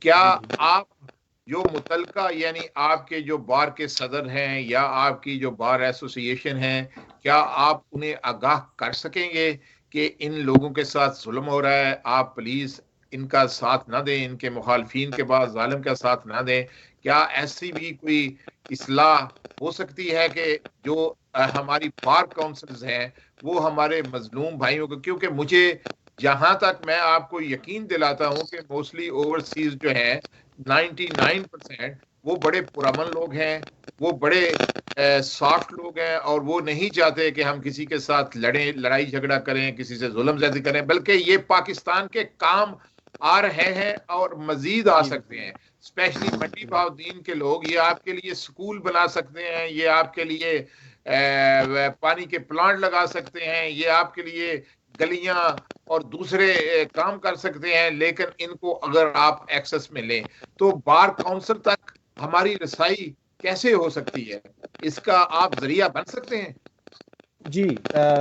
क्या आप जो मुतलका यानी आपके जो बार के सदर हैं या आपकी जो बार एसोसिएशन है, क्या आप उन्हें आगाह कर सकेंगे कि इन लोगों के साथ जुल्म हो रहा है, आप प्लीज इनका साथ ना दें, इनके मुखालफिन के बाद जालिम का साथ ना दें? क्या ऐसी भी कोई इस्लाह हो सकती है कि जो हमारी बार काउंसिल्स हैं वो हमारे मजलूम भाइयों को, क्योंकि मुझे जहां तक मैं आपको यकीन दिलाता हूं कि मोस्टली ओवरसीज जो है 99% वो बड़े पुरअमन लोग हैं, वो बड़े सॉफ्ट लोग हैं और वो नहीं चाहते कि हम किसी के साथ लड़ें, लड़ाई झगड़ा करें, किसी से जुल्म ज्यादती करें, बल्कि ये पाकिस्तान के काम आ रहे हैं और मजीद आ सकते हैं। स्पेशली मंडी बाउद्दीन के लोग ये आपके लिए स्कूल बना सकते हैं, ये आपके लिए पानी के प्लांट लगा सकते हैं, ये आपके लिए गलियां और दूसरे काम कर सकते हैं, लेकिन इनको अगर आप एक्सेस में लें तो बार काउंसिल तक हमारी रसाई कैसे हो सकती है? इसका आप जरिया बन सकते हैं? जी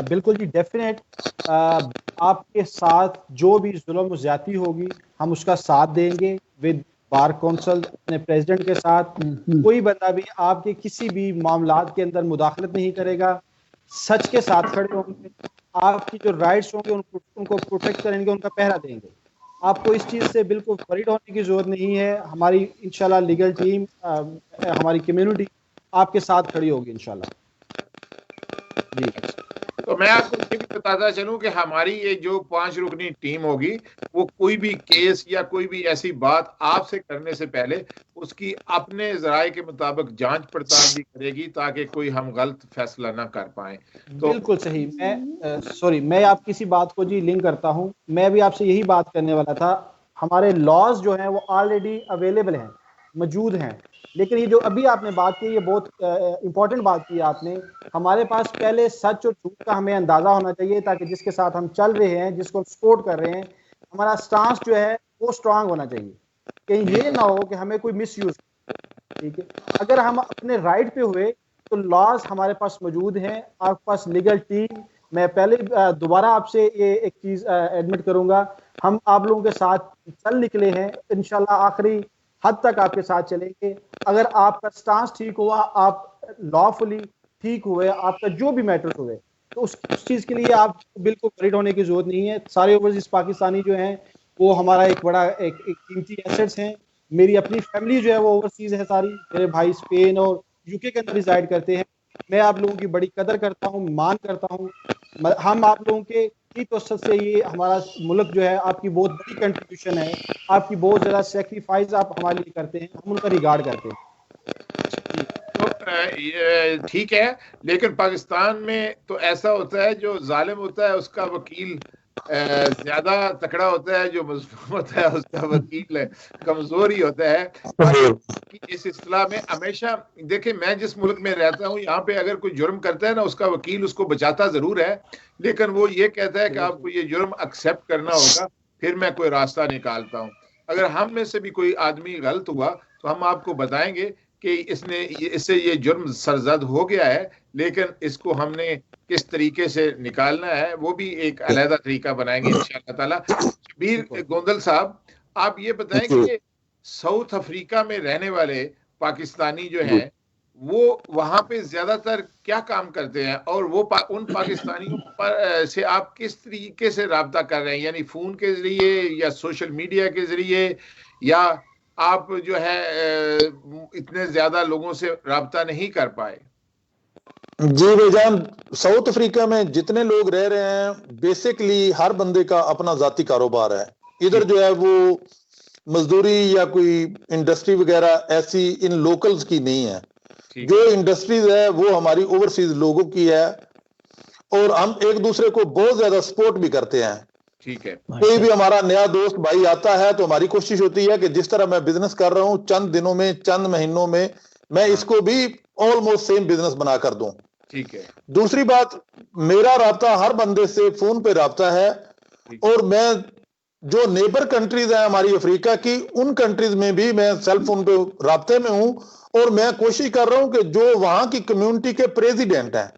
बिल्कुल जी, डेफिनेट आपके साथ जो भी जुल्म ज्यादती होगी हम उसका साथ देंगे विद बार काउंसिल, अपने प्रेसिडेंट के साथ। कोई बंदा भी आपके किसी भी मामलात के अंदर मुदाखलत नहीं करेगा, सच के साथ खड़े होंगे, आपकी जो राइट्स होंगे उनको प्रोटेक्ट करेंगे, उनका पहरा देंगे। आपको इस चीज़ से बिल्कुल वरीड होने की जरूरत नहीं है। हमारी इंशाल्लाह लीगल टीम, हमारी कम्युनिटी आपके साथ खड़ी होगी इंशाल्लाह जी। तो मैं आपको ये भी बताता चलूं कि हमारी ये जो 5 रुकनी टीम होगी वो कोई भी केस या कोई भी ऐसी बात आपसे करने से पहले उसकी अपने जराये के मुताबिक जांच पड़ताल भी करेगी ताकि कोई हम गलत फैसला ना कर पाए। तो बिल्कुल सही। मैं आप किसी बात को जी लिंक करता हूं, मैं भी आपसे यही बात करने वाला था। हमारे लॉज जो हैं वो ऑलरेडी अवेलेबल हैं, मौजूद हैं, लेकिन ये जो अभी आपने बात की ये बहुत इंपॉर्टेंट बात की आपने। हमारे पास पहले सच और झूठ का हमें अंदाजा होना चाहिए ताकि जिसके साथ हम चल रहे हैं, जिसको हम सपोर्ट कर रहे हैं, हमारा स्टांस जो है वो स्ट्रांग होना चाहिए। कहीं ये ना हो कि हमें कोई मिसयूज, ठीक है। अगर हम अपने राइट पे हुए तो लॉज हमारे पास मौजूद हैं, आपके पास लीगल टीम। मैं पहले दोबारा आपसे ये एक चीज एडमिट करूंगा, हम आप लोगों के साथ चल निकले हैं, इंशाल्लाह आखिरी हद तक आपके साथ चलेंगे। अगर आपका स्टांस ठीक हुआ, आप लॉफुली ठीक हुए, आपका जो भी मैटर्स हुए, तो उस चीज के लिए आप बिल्कुल वरीड होने की जरूरत नहीं है। सारे ओवरसीज पाकिस्तानी जो हैं वो हमारा एक बड़ा एक कीमती एसेट्स हैं। मेरी अपनी फैमिली जो है वो ओवरसीज है सारी, मेरे भाई स्पेन और यूके के अंदर रिजाइड करते हैं। मैं आप लोगों की बड़ी कदर करता हूँ, मान करता हूँ। हम आप लोगों के की तो से ये हमारा मुल्क जो है, आपकी बहुत बड़ी कंट्रीब्यूशन है, आपकी बहुत ज़्यादा सेक्रीफाइस आप हमारे लिए करते हैं, हम उनका रिगार्ड करते हैं। तो ठीक है, लेकिन पाकिस्तान में तो ऐसा होता है जो जालिम होता है उसका वकील ज्यादा तकड़ा होता है, जो मजलूम होता है उसका वकील कमजोर ही होता है। इस इस्तिलाह में हमेशा देखिए, मैं जिस मुल्क में रहता हूँ यहाँ पे अगर कोई जुर्म करता है ना, उसका वकील उसको बचाता जरूर है, लेकिन वो ये कहता है कि आपको ये जुर्म एक्सेप्ट करना होगा, फिर मैं कोई रास्ता निकालता हूँ। अगर हम में से भी कोई आदमी गलत हुआ तो हम आपको बताएंगे कि इससे ये जुर्म सरजद हो गया है, लेकिन इसको हमने किस तरीके से निकालना है वो भी एक अलहदा तरीका बनाएंगे इंशाअल्लाह ताला। शबीर गोंदल साहब, आप ये बताएं कि साउथ अफ्रीका में रहने वाले पाकिस्तानी जो हैं वो वहां पे ज्यादातर क्या काम करते हैं, और वो उन पाकिस्तानियों पर से आप किस तरीके से राब्ता कर रहे हैं, यानी फोन के जरिए या सोशल मीडिया के जरिए, या आप जो है इतने ज्यादा लोगों से राब्ता नहीं कर पाए? जी भाईजान, साउथ अफ्रीका में जितने लोग रह रहे हैं बेसिकली हर बंदे का अपना जाती कारोबार है। इधर जो है वो मजदूरी या कोई इंडस्ट्री वगैरह ऐसी इन लोकल्स की नहीं है। जो इंडस्ट्रीज है वो हमारी ओवरसीज लोगों की है, और हम एक दूसरे को बहुत ज्यादा सपोर्ट भी करते हैं। ठीक है। कोई भी हमारा नया दोस्त भाई आता है तो हमारी कोशिश होती है कि जिस तरह मैं बिजनेस कर रहा हूं, चंद दिनों में, चंद महीनों में मैं इसको भी ऑलमोस्ट सेम बिजनेस बना कर दूं। ठीक है। दूसरी बात, मेरा राब्ता हर बंदे से फोन पे राब्ता है, और मैं जो नेबर कंट्रीज हैं हमारी अफ्रीका की, उन कंट्रीज में भी मैं सेल फोन पे राब्ते में हूं और मैं कोशिश कर रहा हूं कि जो वहां की कम्युनिटी के प्रेसिडेंट हैं,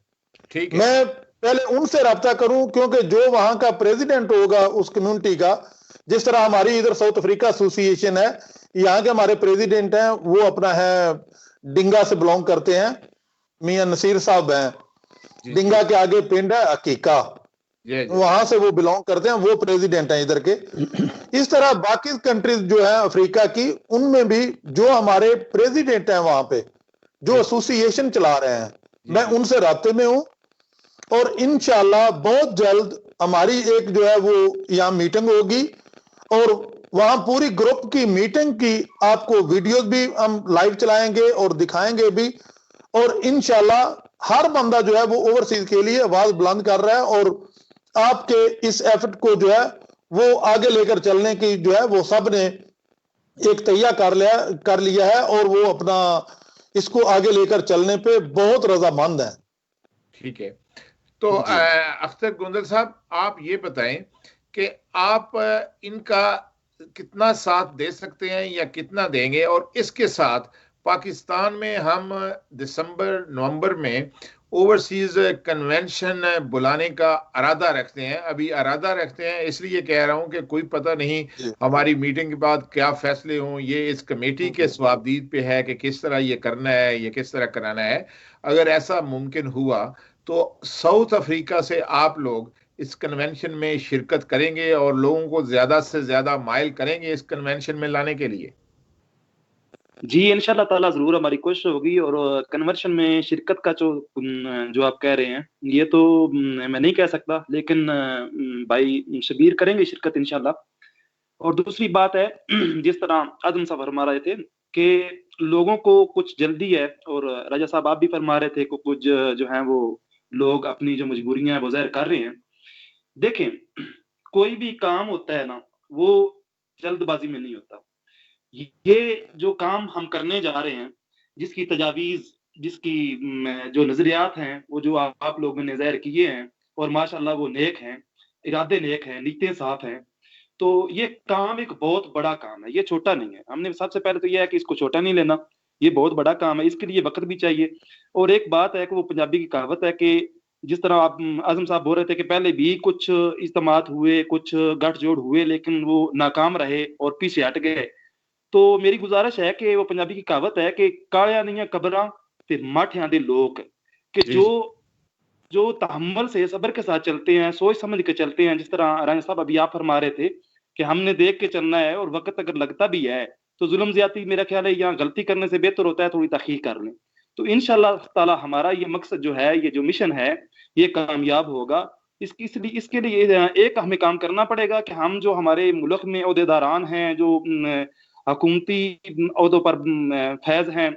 ठीक है, मैं पहले उनसे राब्ता करूं, क्योंकि जो वहां का प्रेसिडेंट होगा उस कम्युनिटी का, जिस तरह हमारी इधर साउथ अफ्रीका एसोसिएशन है, यहाँ के हमारे प्रेसिडेंट हैं वो अपना है डिंगा से बिलोंग करते हैं, मियां नसीर साहब हैं। डिंगा के आगे पिंड है हकीका, वहां से वो बिलोंग करते हैं, वो प्रेसिडेंट हैं इधर के। इस तरह बाकी कंट्रीज जो है अफ्रीका की, उनमें भी जो हमारे प्रेसिडेंट हैं वहां पे, जो एसोसिएशन चला रहे हैं, मैं उनसे राब्ते में हूं और इंशाल्लाह बहुत जल्द हमारी एक जो है वो यहाँ मीटिंग होगी और वहां पूरी ग्रुप की मीटिंग की आपको वीडियोस भी हम लाइव चलाएंगे और दिखाएंगे भी, और इंशाल्लाह हर बंदा जो है वो ओवरसीज के लिए आवाज बुलंद कर रहा है और आपके इस एफर्ट को जो है वो आगे लेकर चलने की जो है वो सब ने एक तैयार कर लिया है और वो अपना इसको आगे लेकर चलने पे बहुत रजामंद है। ठीक है, तो अख्तर गोंदल साहब, आप ये बताएं कि आप इनका कितना साथ दे सकते हैं या कितना देंगे, और इसके साथ पाकिस्तान में हम दिसंबर नवंबर में ओवरसीज कन्वेंशन बुलाने का इरादा रखते हैं। अभी इरादा रखते हैं इसलिए कह रहा हूं कि कोई पता नहीं हमारी मीटिंग के बाद क्या फैसले हों, ये इस कमेटी के सवाबदीद पे है कि किस तरह ये करना है, ये किस तरह कराना है। अगर ऐसा मुमकिन हुआ तो साउथ अफ्रीका से आप लोग इस कन्वेंशन में शिरकत करेंगे और लोगों को ज्यादा से ज्यादा माइल करेंगे इस कन्वेंशन में लाने के लिए? जी इंशाल्लाह ताला जरूर हमारी कोशिश होगी। और कन्वर्शन में शिरकत का जो आप कह रहे हैं ये तो मैं नहीं कह सकता, लेकिन भाई शबीर करेंगे शिरकत इंशाल्लाह। और दूसरी बात है जिस तरह आजम साहब फरमा रहे थे कि लोगों को कुछ जल्दी है, और राजा साहब आप भी फरमा रहे थे कि कुछ जो है वो लोग अपनी जो मजबूरियां वो जाहिर कर रहे हैं। देखें, कोई भी काम होता है ना वो जल्दबाजी में नहीं होता। ये जो काम हम करने जा रहे हैं, जिसकी तजावीज, जिसकी जो नजरियात हैं, वो जो आप लोगों ने जाहिर किए हैं, और माशाल्लाह वो नेक हैं, इरादे नेक हैं, नीयतें साफ हैं, तो ये काम एक बहुत बड़ा काम है, ये छोटा नहीं है। हमने सबसे पहले तो ये है कि इसको छोटा नहीं लेना, ये बहुत बड़ा काम है, इसके लिए वक्त भी चाहिए। और एक बात है कि वो पंजाबी की कहावत है कि जिस तरह आप आजम साहब बोल रहे थे कि पहले भी कुछ इज्तिमात हुए, कुछ गठजोड़ हुए, लेकिन वो नाकाम रहे और पीछे हट गए। तो मेरी गुजारिश है कि वो पंजाबी की कहावत है कि कालिया नहीं कबरां ते माठियां दे लोग, कि जो तहम्मुल से सब्र के साथ चलते हैं, सोच समझ के चलते हैं। जिस तरह राजा साहब अभी आप फरमा रहे थे कि हमने देख के चलना है, और वक्त अगर लगता भी है तो जुल्म ज्यादती मेरा ख्याल है यहाँ गलती करने से बेहतर होता है थोड़ी तखीर कर लें। तो इंशाल्लाह ताला हमारा ये मकसद जो है, ये जो मिशन है, ये कामयाब होगा। इसके लिए एक हमें काम करना पड़ेगा कि हम जो हमारे मुल्क में ओहदेदारान हैं, जो हुकूमती ओहदों पर फैज हैं,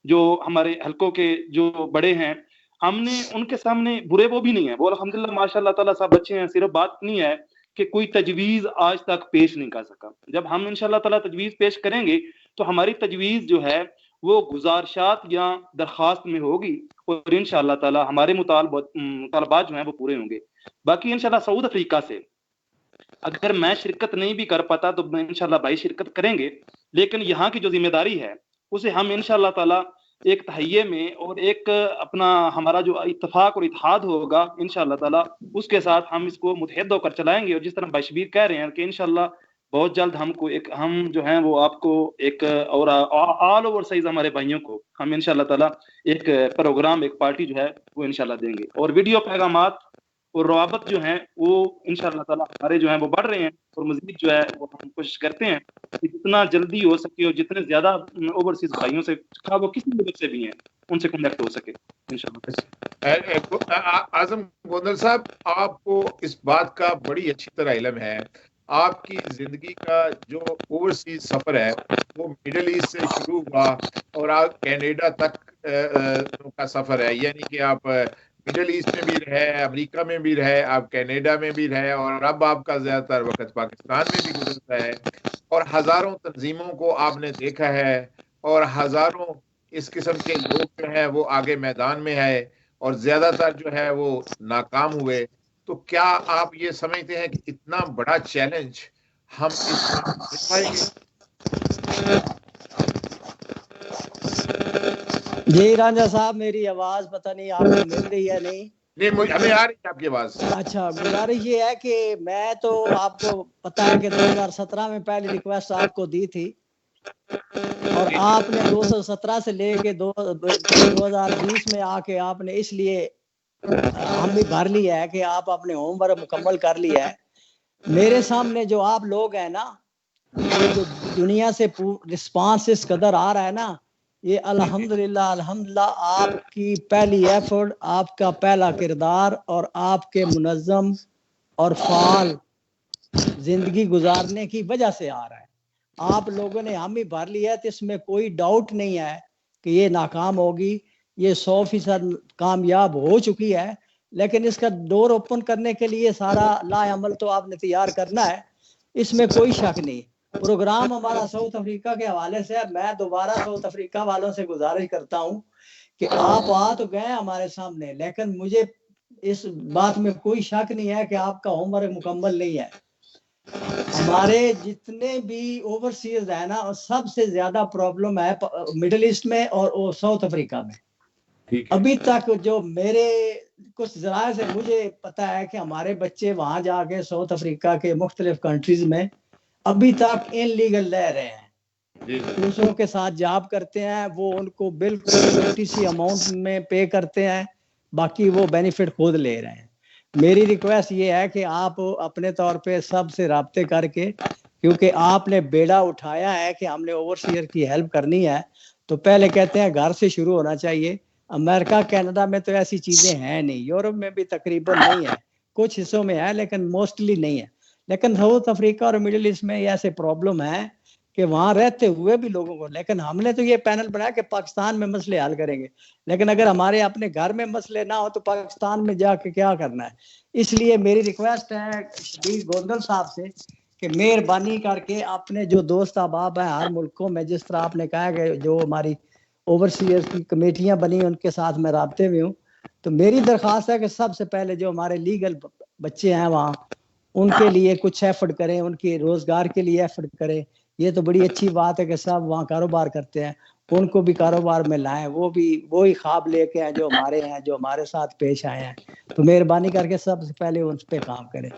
जो हमारे हलकों के जो बड़े हैं, हमने उनके सामने बुरे वो भी नहीं है, वो अल्हम्दुलिल्लाह माशाल्लाह ताला सब अच्छे हैं। सिर्फ बात नहीं है कि कोई तजवीज आज तक पेश नहीं कर सका। जब हम इंशाल्लाह ताला तजवीज पेश करेंगे तो हमारी तजवीज जो है वो गुजारिशात या दरखास्त में होगी, और इंशाल्लाह ताला हमारे मुतालबात जो हैं वो पूरे होंगे। बाकी इंशाल्लाह सऊद अफ्रीका से अगर मैं शिरकत नहीं भी कर पाता तो इंशाल्लाह भाई शिरकत करेंगे, लेकिन यहाँ की जो जिम्मेदारी है उसे हम इंशाल्लाह ताला एक तहैये में और एक अपना हमारा जो इत्तेफाक और इत्तेहाद होगा इंशाल्लाह ताला, उसके साथ हम इसको मुतहद होकर चलाएंगे। और जिस तरह भाई शबीर कह रहे हैं कि इंशाल्लाह बहुत जल्द हमको एक हम जो हैं वो आपको एक और ऑल ओवर साइज हमारे भाइयों को हम इंशाल्लाह ताला एक प्रोग्राम, एक पार्टी जो है वो इंशाल्लाह देंगे। और वीडियो पैगामात और रवाबत जो हैं वो इंशाल्लाह ताला हमारे जो हैं वो बढ़ रहे हैं, और मजीद जो है वो हम कोशिश करते हैं कि जितना जल्दी हो सके और जितने ज्यादा ओवरसीज भाइयों से, वो किसी मुल्क से भी हैं, उनसे कनेक्ट हो सके इंशाल्लाह। आजम गोंदल साहब, आपको इस बात का बड़ी अच्छी तरह इल्म है, आपकी जिंदगी का जो ओवरसीज सफर है वो मिडिल ईस्ट से शुरू हुआ और आप कनाडा तक का सफर है, यानी कि आप मिडिल ईस्ट में भी रहे, अमेरिका में भी रहे, आप कनाडा में भी रहे, और अब आपका ज्यादातर वक्त पाकिस्तान में भी गुजरता है, और हजारों तंजीमों को आपने देखा है, और हजारों इस किस्म के लोग जो हैं वो आगे मैदान में है, और ज्यादातर जो है वो नाकाम हुए। तो क्या आप ये समझते हैं कि इतना बड़ा चैलेंज हम इसमें पाएंगे? जी रांझा साहब, मेरी आवाज पता नहीं आपको मिल रही है नहीं? नहीं, मुझे हमें आ रही है आपकी आवाज। अच्छा, गुजारिश ये है कि मैं तो आपको पता है कि 2017 में पहली रिक्वेस्ट आपको दी थी और आपने 217 से लेके 2020 में आके आपने इसलिए हम भी भर लिया है कि आप अपने होमवर्क मुकम्मल कर लिया है। मेरे सामने जो आप लोग हैं ना, ये जो दुनिया से रिस्पांस इस कदर आ रहा है ना, ये अल्हम्दुलिल्लाह अल्हम्दुलिल्लाह आपकी पहली एफर्ट, आपका पहला किरदार और आपके मुनज़्ज़म और फाल जिंदगी गुजारने की वजह से आ रहा है। आप लोगों ने हामी भर लिया है तो इसमें कोई डाउट नहीं है कि ये नाकाम होगी। ये 100% कामयाब हो चुकी है, लेकिन इसका डोर ओपन करने के लिए सारा लाअमल तो आपने तैयार करना है, इसमें कोई शक नहीं। प्रोग्राम हमारा साउथ अफ्रीका के हवाले से है। मैं दोबारा साउथ अफ्रीका वालों से गुजारिश करता हूँ कि आप आ तो गए हमारे सामने, लेकिन मुझे इस बात में कोई शक नहीं है कि आपका होमवर्क मुकम्मल नहीं है। हमारे जितने भी ओवरसीज है ना, सबसे ज्यादा प्रॉब्लम है मिडिल ईस्ट में और साउथ अफ्रीका में। अभी तक जो मेरे कुछ जराए से मुझे पता है कि हमारे बच्चे वहां जाके साउथ अफ्रीका के मुख्तलिफ कंट्रीज में अभी तक इनलीगल रह रहे हैं। दूसरों के साथ जॉब करते हैं, वो उनको बिल्कुल छोटी सी अमाउंट में पे करते हैं, बाकी वो बेनिफिट खुद ले रहे हैं। मेरी रिक्वेस्ट ये है कि आप अपने तौर पे सबसे राब्ते करके, क्योंकि आपने बेड़ा उठाया है कि हमने ओवरसीयर की हेल्प करनी है, तो पहले कहते हैं घर से शुरू होना चाहिए। अमेरिका कनाडा में तो ऐसी चीजें हैं नहीं, यूरोप में भी तकरीबन नहीं है, कुछ हिस्सों में है लेकिन मोस्टली नहीं है। लेकिन साउथ अफ्रीका और मिडिल ईस्ट में ऐसे प्रॉब्लम है कि वहां रहते हुए भी लोगों को, लेकिन हमने तो ये पैनल बनाया कि पाकिस्तान में मसले हल करेंगे, लेकिन अगर हमारे अपने घर में मसले ना हो तो पाकिस्तान में जाके क्या करना है। इसलिए मेरी रिक्वेस्ट है शबीर गोंदल साहब से कि मेहरबानी करके अपने जो दोस्त अहबाब हैं हर मुल्कों में, जिस तरह आपने कहा कि जो हमारी ओवरसीयर की कमेटियां बनी उनके साथ मैं राब्ते में हूँ, तो मेरी दरख्वास्त है कि सबसे पहले जो हमारे लीगल बच्चे हैं वहाँ, उनके लिए कुछ एफर्ट करें, उनके रोजगार के लिए एफर्ट करें। ये तो बड़ी अच्छी बात है कि सब वहाँ कारोबार करते हैं, उनको भी कारोबार में लाएं, वो भी वही ख्वाब लेके आए जो हमारे हैं, जो हमारे साथ पेश आए हैं। तो मेहरबानी करके सबसे पहले उन पे काम करें।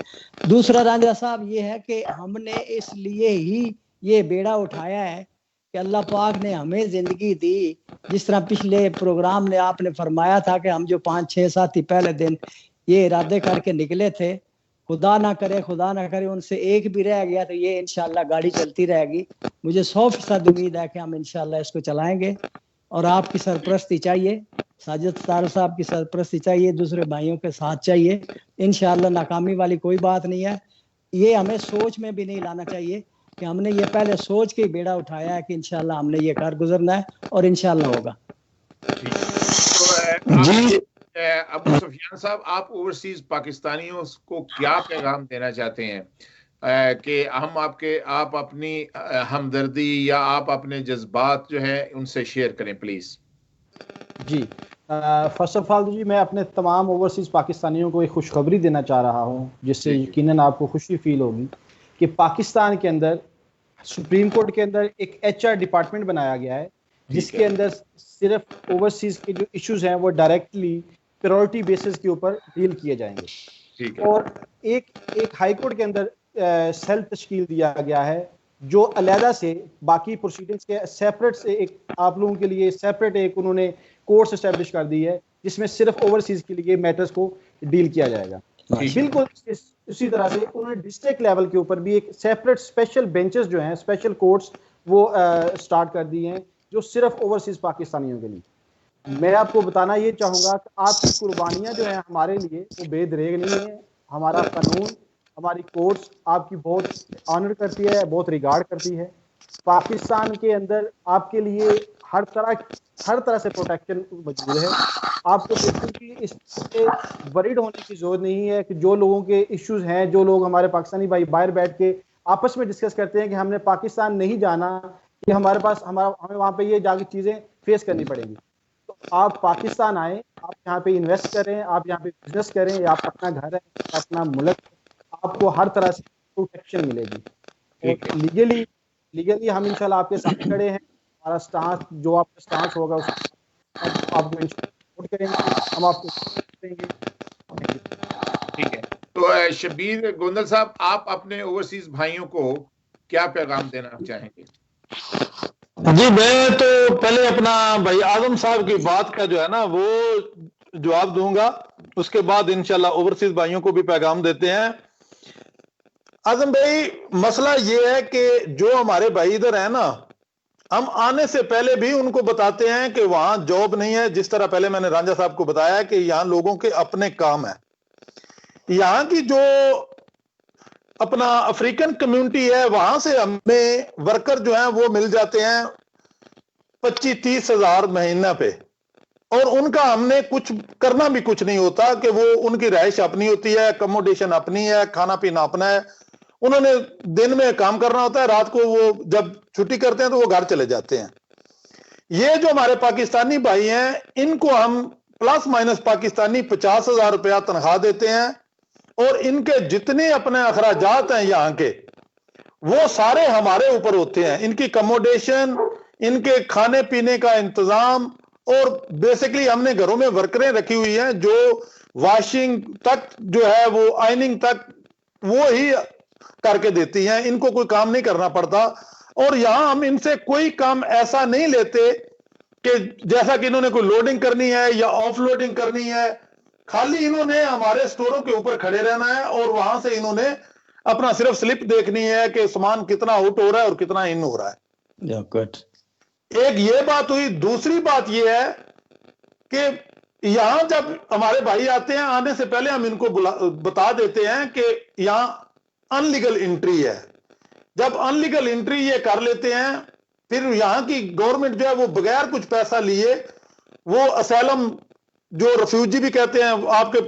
दूसरा रांझा साहब ये है कि हमने इसलिए ही ये बेड़ा उठाया है कि अल्लाह पाक ने हमें जिंदगी दी। जिस तरह पिछले प्रोग्राम में आपने फरमाया था कि हम जो 5-6 साथी पहले दिन ये इरादे करके निकले थे, खुदा ना करे उनसे एक भी रह गया तो ये इंशाल्लाह गाड़ी चलती रहेगी। मुझे 100% उम्मीद है कि हम इंशाल्लाह इसको चलाएंगे और आपकी सरपरस्ती चाहिए, साजिद तार साहब की सरपरस्ती चाहिए, दूसरे भाइयों के साथ चाहिए। इंशाल्लाह नाकामी वाली कोई बात नहीं है। ये हमें सोच में भी नहीं लाना चाहिए कि हमने ये पहले सोच के बेड़ा उठाया है कि इंशाल्लाह हमने ये कार गुजरना है और इंशाल्लाह होगा। जी अबू सुफियान साहब, आप ओवरसीज पाकिस्तानियों को क्या पैगाम देना चाहते हैं कि आप अपनी हमदर्दी या आप अपने जज्बात जो है उनसे शेयर करें प्लीज। जी, फर्स्ट ऑफ ऑल जी मैं अपने तमाम ओवरसीज पाकिस्तानियों को एक खुशखबरी देना चाह रहा हूँ, जिससे यकीनन आपको खुशी फील होगी कि पाकिस्तान के अंदर सुप्रीम कोर्ट के अंदर एक HR डिपार्टमेंट बनाया गया है, जिसके अंदर सिर्फ ओवरसीज के जो इश्यूज हैं वो डायरेक्टली प्रायोरिटी बेसिस के ऊपर डील किए जाएंगे। और एक हाई कोर्ट के अंदर सेल तश्कील दिया गया है जो अलहदा से बाकी प्रोसीडिंग्स के सेपरेट से एक आप लोगों के लिए सेपरेट एक उन्होंने कोर्स एस्टेब्लिश कर दी है, जिसमें सिर्फ ओवरसीज के लिए मैटर्स को डील किया जाएगा। बिल्कुल उसी तरह से उन्होंने डिस्ट्रिक्ट लेवल के ऊपर भी एक सेपरेट स्पेशल बेंचेस जो हैं, स्पेशल कोर्ट्स वो स्टार्ट कर दिए हैं जो सिर्फ ओवरसीज पाकिस्तानियों के लिए। मैं आपको बताना ये चाहूँगा कि आपकी कुर्बानियाँ जो हैं हमारे लिए वो बेदरेग नहीं है। हमारा कानून, हमारी कोर्ट्स आपकी बहुत ऑनर करती है, बहुत रिगार्ड करती है। पाकिस्तान के अंदर आपके लिए हर तरह से प्रोटेक्शन मौजूद है। आपको बिल्कुल भी इससे वरीड होने की जरूरत नहीं है कि जो लोगों के इश्यूज हैं, जो लोग हमारे पाकिस्तानी भाई बाहर बैठ के आपस में डिस्कस करते हैं कि हमने पाकिस्तान नहीं जाना, कि हमें वहाँ पे ये जाके चीज़ें फेस करनी पड़ेंगी, तो आप पाकिस्तान आए, आप यहाँ पे इन्वेस्ट करें, आप यहाँ पे बिजनेस करें, या आप अपना घर है, अपना मुल्क, आपको हर तरह से प्रोटेक्शन मिलेगी। और लीगली हम इंशाल्लाह आपके साथ खड़े हैं। हमारा स्टांस, जो आपका स्टांस होगा उसको आपको सपोर्ट करेंगे, हम आपको करेंगे। ठीक है, तो शबीर गोंदल साहब, आप अपने ओवरसीज भाइयों को क्या पैगाम देना चाहेंगे? जी, मैं तो पहले अपना भाई आजम साहब की बात का जो है ना वो जवाब दूंगा, उसके बाद इंशाल्लाह ओवरसीज भाइयों को भी पैगाम देते हैं। आजम भाई, मसला ये है कि जो हमारे भाई इधर है ना, हम आने से पहले भी उनको बताते हैं कि वहां जॉब नहीं है। जिस तरह पहले मैंने रांझा साहब को बताया कि यहां लोगों के अपने काम है। यहां की जो अपना अफ्रीकन कम्युनिटी है, वहां से हमें वर्कर जो हैं वो मिल जाते हैं 25-30 हजार महीना पे, और उनका हमने कुछ करना भी कुछ नहीं होता कि वो उनकी रहाइश अपनी होती है, अकोमोडेशन अपनी है, खाना पीना अपना है। उन्होंने दिन में काम करना होता है, रात को वो जब छुट्टी करते हैं तो वो घर चले जाते हैं। ये जो हमारे पाकिस्तानी भाई हैं, इनको हम प्लस माइनस पाकिस्तानी 50,000 रुपया तनख्वाह देते हैं, और इनके जितने अपने अखराजात हैं यहाँ के, वो सारे हमारे ऊपर होते हैं। इनकी अकोमोडेशन, इनके खाने पीने का इंतजाम, और बेसिकली हमने घरों में वर्करें रखी हुई हैं जो वॉशिंग तक जो है, वो आयनिंग तक वो ही करके देती हैं। इनको कोई काम नहीं करना पड़ता। और यहां हम इनसे कोई काम ऐसा नहीं लेते कि जैसा कि इन्होंने कोई लोडिंग करनी है या ऑफ लोडिंग करनी है। खाली इन्होंने हमारे स्टोरों के ऊपर खड़े रहना है, और वहां से इन्होंने अपना सिर्फ स्लिप देखनी है कि सामान कितना आउट हो रहा है और कितना इन हो रहा है। गुड। एक ये बात हुई। दूसरी बात ये है कि यहां जब हमारे भाई आते हैं, आने से पहले हम इनको बता देते हैं कि यहां अनलीगल एंट्री है। जब अनलीगल एंट्री ये कर लेते हैं, फिर यहां की गवर्नमेंट जो है वो बगैर कुछ पैसा लिए वो असैलम, जो रेफ्यूजी भी कहते हैं आपके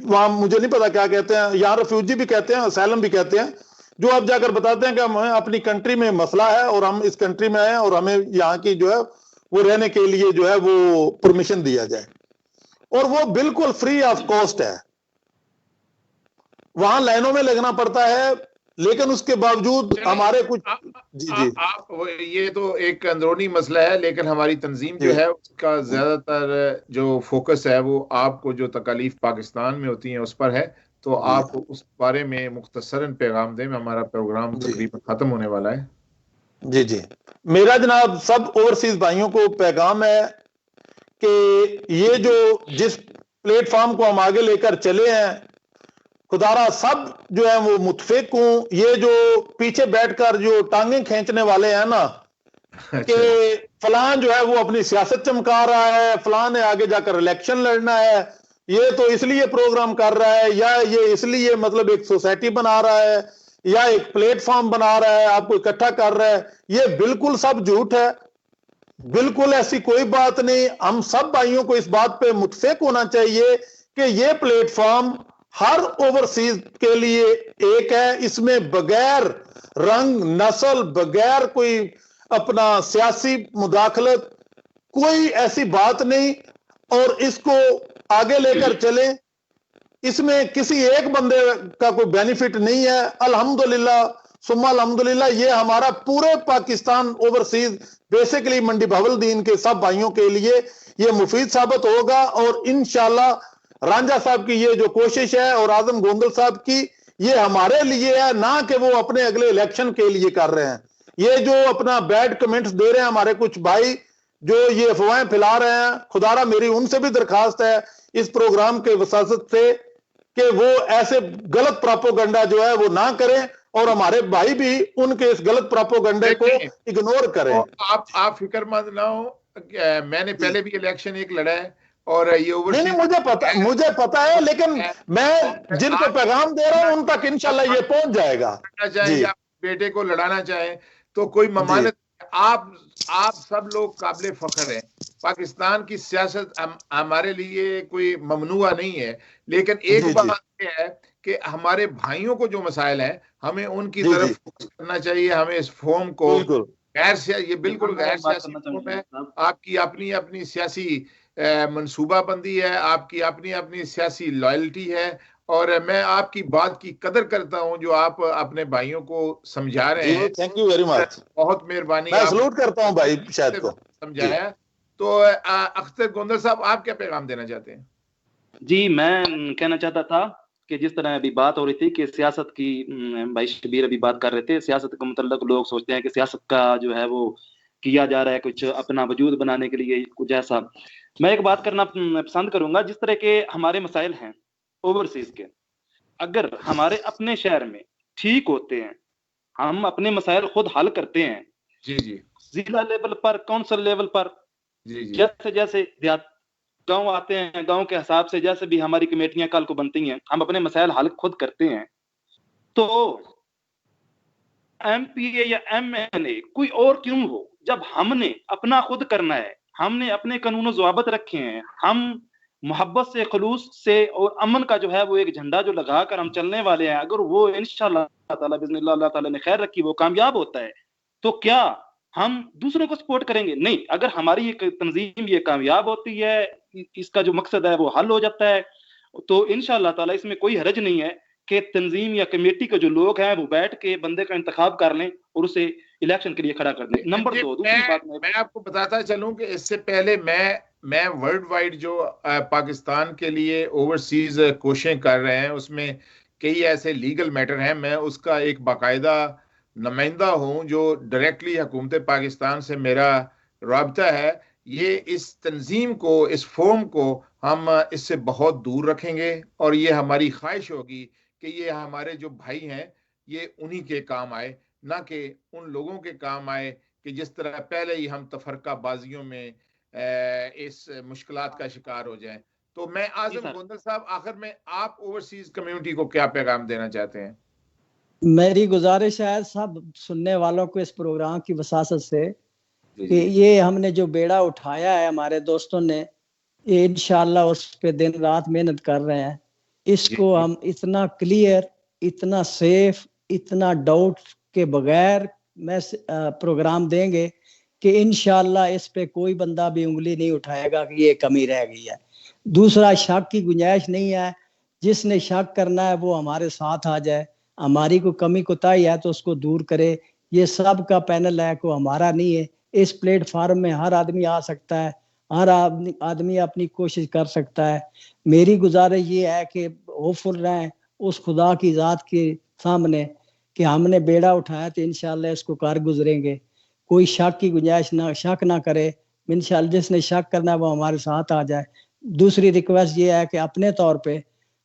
वहां, मुझे नहीं पता क्या कहते हैं, यहां रेफ्यूजी भी कहते हैं, असैलम भी कहते हैं, जो अब जाकर बताते हैं कि हमें अपनी कंट्री में मसला है और हम इस कंट्री में आए और हमें यहाँ की जो है वो रहने के लिए जो है वो परमिशन दिया जाए, और वो बिल्कुल फ्री ऑफ कॉस्ट है। वहां लाइनों में लगना पड़ता है, लेकिन उसके बावजूद हमारे कुछ आप ये तो एक अंदरूनी मसला है, लेकिन हमारी तंजीम जो है उसका ज्यादातर जो फोकस है वो आपको जो तकालीफ पाकिस्तान में होती हैं उस पर है। तो आप उस बारे में मुख्तसरन पैगाम दें, हमारा प्रोग्राम तकरीबन खत्म होने वाला है। जी, मेरा जनाब सब ओवरसीज भाइयों को पैगाम है कि ये जो जिस प्लेटफॉर्म को हम आगे लेकर चले हैं, खुदारा सब जो है वो मुतफिक हूं। ये जो पीछे बैठकर जो टांगे खींचने वाले हैं ना, कि फलान जो है वो अपनी सियासत चमका रहा है, फलान ने आगे जाकर इलेक्शन लड़ना है, ये तो इसलिए प्रोग्राम कर रहा है, या ये इसलिए मतलब एक सोसाइटी बना रहा है, या एक प्लेटफॉर्म बना रहा है, आपको इकट्ठा कर रहा है, ये बिल्कुल सब झूठ है। बिल्कुल ऐसी कोई बात नहीं। हम सब भाइयों को इस बात पे मुतफिक होना चाहिए कि ये प्लेटफॉर्म हर ओवरसीज के लिए एक है। इसमें बगैर रंग नस्ल, बगैर कोई अपना सियासी मुदाखलत, कोई ऐसी बात नहीं, और इसको आगे लेकर चले। इसमें किसी एक बंदे का कोई बेनिफिट नहीं है। अल्हम्दुलिल्लाह सुम्मा अल्हम्दुलिल्लाह, ये हमारा पूरे पाकिस्तान ओवरसीज बेसिकली मंडी बहावलदीन के सब भाइयों के लिए ये मुफीद साबित होगा। और इंशाल्लाह रांझा साहब की ये जो कोशिश है और आजम गोंदल साहब की, ये हमारे लिए है, ना कि वो अपने अगले इलेक्शन के लिए कर रहे हैं। ये जो अपना बैड कमेंट्स दे रहे हैं हमारे कुछ भाई जो ये अफवाहें फैला रहे हैं, खुदारा मेरी उनसे भी दरखास्त है इस प्रोग्राम के वसासत से कि वो ऐसे गलत प्रोपोगंडा जो है वो ना करें, और हमारे भाई भी उनके इस गलत प्रोपोगंडे को इग्नोर करें। आप फिक्रमंद ना हो, मैंने पहले भी इलेक्शन एक लड़ा है, और ये नहीं, मुझे पता है, लेकिन मैं जिनको पैगाम दे रहा हूं उन तक इंशाल्लाह ये पहुंच जाएगा। या बेटे को लड़ाना चाहे तो कोई ममानत, आप सब लोग काबिल फख्र हैं। पाकिस्तान की सियासत हमारे लिए कोई ममनुआ नहीं है, लेकिन एक बात यह है कि हमारे भाइयों को जो मसाइल है हमें उनकी तरफ फोकस करना चाहिए। हमें इस फॉर्म को ये बिल्कुल गैर सियासी फॉर्म है। आपकी अपनी अपनी सियासी मनसूबाबंदी है, आपकी अपनी अपनी सियासी लॉयल्टी है, और मैं आपकी बात की कदर करता हूं जो आप अपने भाइयों को समझा रहे हैं। थैंक यू वेरी मच, बहुत मेहरबानी, मैं आप सलूट करता हूं भाई शायद को समझाया। तो अख्तर गोंदल साहब, आप क्या पैगाम देना चाहते हैं? जी, मैं कहना चाहता था कि जिस तरह अभी बात हो रही थी कि सियासत की, भाई शबीर अभी बात कर रहे थे, सियासत का मतलब लोग सोचते हैं कि सियासत का जो है वो किया जा रहा है कुछ अपना वजूद बनाने के लिए कुछ ऐसा। मैं एक बात करना पसंद करूंगा, जिस तरह के हमारे मसाइल हैं ओवरसीज के, अगर हमारे अपने शहर में ठीक होते हैं, हम अपने मसाइल खुद हल करते हैं, जी जी, जिला लेवल पर, काउंसिल लेवल पर, जी जी, जैसे जैसे गांव आते हैं, गांव के हिसाब से जैसे भी हमारी कमेटियां कल को बनती हैं, हम अपने मसाइल हल खुद करते हैं, तो एमपीए या एमएनए कोई और क्यों हो? जब हमने अपना खुद करना है, हमने अपने कानून ज़वाबत रखे हैं, हम मोहब्बत से, खलूस से और अमन का जो है वो एक झंडा जो लगाकर हम चलने वाले हैं, अगर वो इंशाअल्लाह ताला बिस्मिल्लाह अल्लाह ताला ने खैर रखी वो कामयाब होता है, तो क्या हम दूसरों को सपोर्ट करेंगे? नहीं। अगर हमारी एक तंजीम ये कामयाब होती है, इसका जो मकसद है वो हल हो जाता है, तो इंशाअल्लाह ताला इसमें कोई हरज नहीं है कि तंजीम या कमेटी के जो लोग हैं वो बैठ के बंदे का इंतखाब कर लें और उसे इलेक्शन के लिए खड़ा कर दें। नंबर 2, दूसरी बात मैं आपको बताता चलूं कि इससे पहले मैं वर्ल्ड वाइड जो पाकिस्तान के लिए ओवरसीज कोशिशें कर रहे हैं, उसमें कई ऐसे लीगल मैटर हैं, मैं उसका एक बाकायदा नुमाइंदा हूं, जो डायरेक्टली हुकूमत पाकिस्तान से मेरा राब्ता है। ये इस तंजीम को, इस फोरम को हम इससे बहुत दूर रखेंगे, और ये हमारी ख्वाहिश होगी कि ये हमारे जो भाई हैं ये उन्हीं के काम आए, ना कि उन लोगों के काम आए कि जिस तरह पहले ही हम तफरका बाजियों में इस मुश्किलात का शिकार हो जाएं। तो मैं आजम गोंदल साहब, आखिर में आप ओवरसीज कम्युनिटी को क्या पैगाम देना चाहते हैं? मेरी गुजारिश है सब सुनने वालों को इस प्रोग्राम की वसासत से जी कि जी, ये हमने जो बेड़ा उठाया है हमारे दोस्तों ने, ये इंशाल्लाह उस पे दिन रात मेहनत कर रहे हैं। जी इसको जी, हम इतना क्लियर, इतना सेफ, इतना डाउट के बगैर मैं प्रोग्राम देंगे कि इंशाल्लाह इस पे कोई बंदा भी उंगली नहीं उठाएगा कि ये कमी रह गई है। दूसरा, शक की गुंजाइश नहीं है। जिसने शक करना है वो हमारे साथ आ जाए, हमारी कोई कमी कोताही है तो उसको दूर करे। ये सब का पैनल है, को हमारा नहीं है। इस प्लेटफार्म में हर आदमी आ सकता है, हर आदमी अपनी कोशिश कर सकता है। मेरी गुजारिश ये है कि होपफुल रहें उस खुदा की जात के सामने कि हमने बेड़ा उठाया तो इंशाल्लाह इसको कार गुजरेंगे। कोई शक की गुंजाइश ना, शक ना करे। इंशाल्लाह जिसने शक करना है वो हमारे साथ आ जाए। दूसरी रिक्वेस्ट ये है कि अपने तौर पे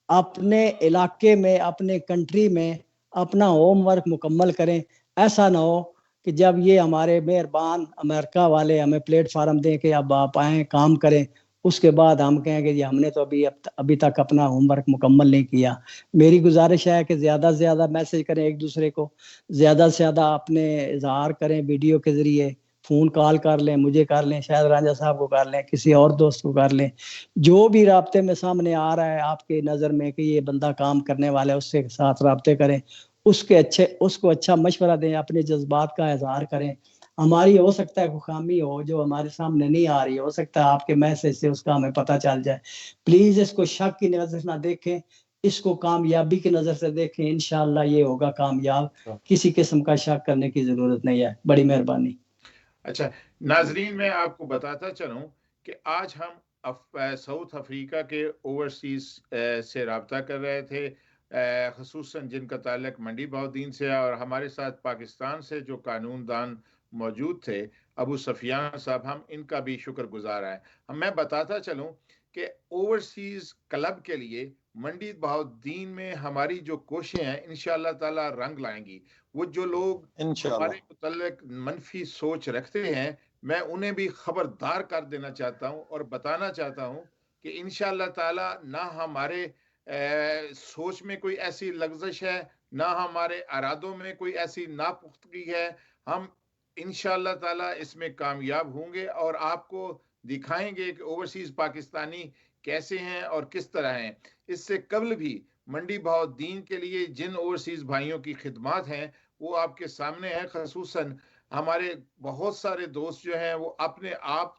अपने इलाके में, अपने कंट्री में अपना होमवर्क मुकम्मल करें। ऐसा ना हो कि जब ये हमारे मेहरबान अमेरिका वाले हमें प्लेटफार्म दें कि अब आप आए काम करें, उसके बाद हम कहेंगे जी हमने तो अभी तक अपना होमवर्क मुकम्मल नहीं किया। मेरी गुजारिश है कि ज़्यादा से ज़्यादा मैसेज करें एक दूसरे को, ज़्यादा से ज़्यादा अपने इजहार करें, वीडियो के ज़रिए फ़ोन कॉल कर लें, मुझे कर लें, शायद रांझा साहब को कर लें, किसी और दोस्त को कर लें। जो भी राब्ते में सामने आ रहा है आपके नज़र में कि ये बंदा काम करने वाला है, उससे साथ राब्ते करें, उसको अच्छा मशवरा दें, अपने जज्बात का इजहार करें। हमारी हो सकता है कोई खामी हो जो हमारे सामने नहीं आ रही, हो सकता है आपके मैसेज से उसका हमें पता चल जाए। प्लीज इसको शक की नजर ना देखें, इसको कामयाबी की नजर से देखें। इंशाल्लाह ये होगा कामयाब, किसी किस्म का शक करने की जरूरत नहीं है। बड़ी मेहरबानी। अच्छा नाजरीन, मैं आपको बताता चलूं कि आज हम साउथ अफ्रीका के ओवरसीज से रब्ता कर रहे थे, खसूसन जिनका ताल्लुक मंडी बहाउद्दीन से है, और हमारे साथ पाकिस्तान से जो कानूनदान मौजूद थे, अबू सफियान साहब, हम इनका भी शुक्रगुजार है। मैं बताता चलूं कि ओवरसीज क्लब के लिए मंडी बहाउद्दीन में हमारी जो कोशिशें हैं इंशाअल्लाह ताला रंग लाएंगी। वो जो लोग इंशाल्लाह। हमारे मुतल्लिक मनफी सोच रखते हैं, मैं उन्हें भी खबरदार कर देना चाहता हूं और बताना चाहता हूं कि इंशाअल्लाह ताला ना हमारे सोच में कोई ऐसी लग्जश है, ना हमारे इरादों में कोई ऐसी नापुख्तगी है। हम इंशाअल्लाह ताला इसमें कामयाब होंगे और आपको दिखाएंगे कि ओवरसीज पाकिस्तानी कैसे हैं और किस तरह हैं। इससे कबल भी मंडी बहाउद्दीन के लिए जिन ओवरसीज भाइयों की खिदमत हैं वो आपके सामने है। खसूसन हमारे बहुत सारे दोस्त जो हैं वो अपने आप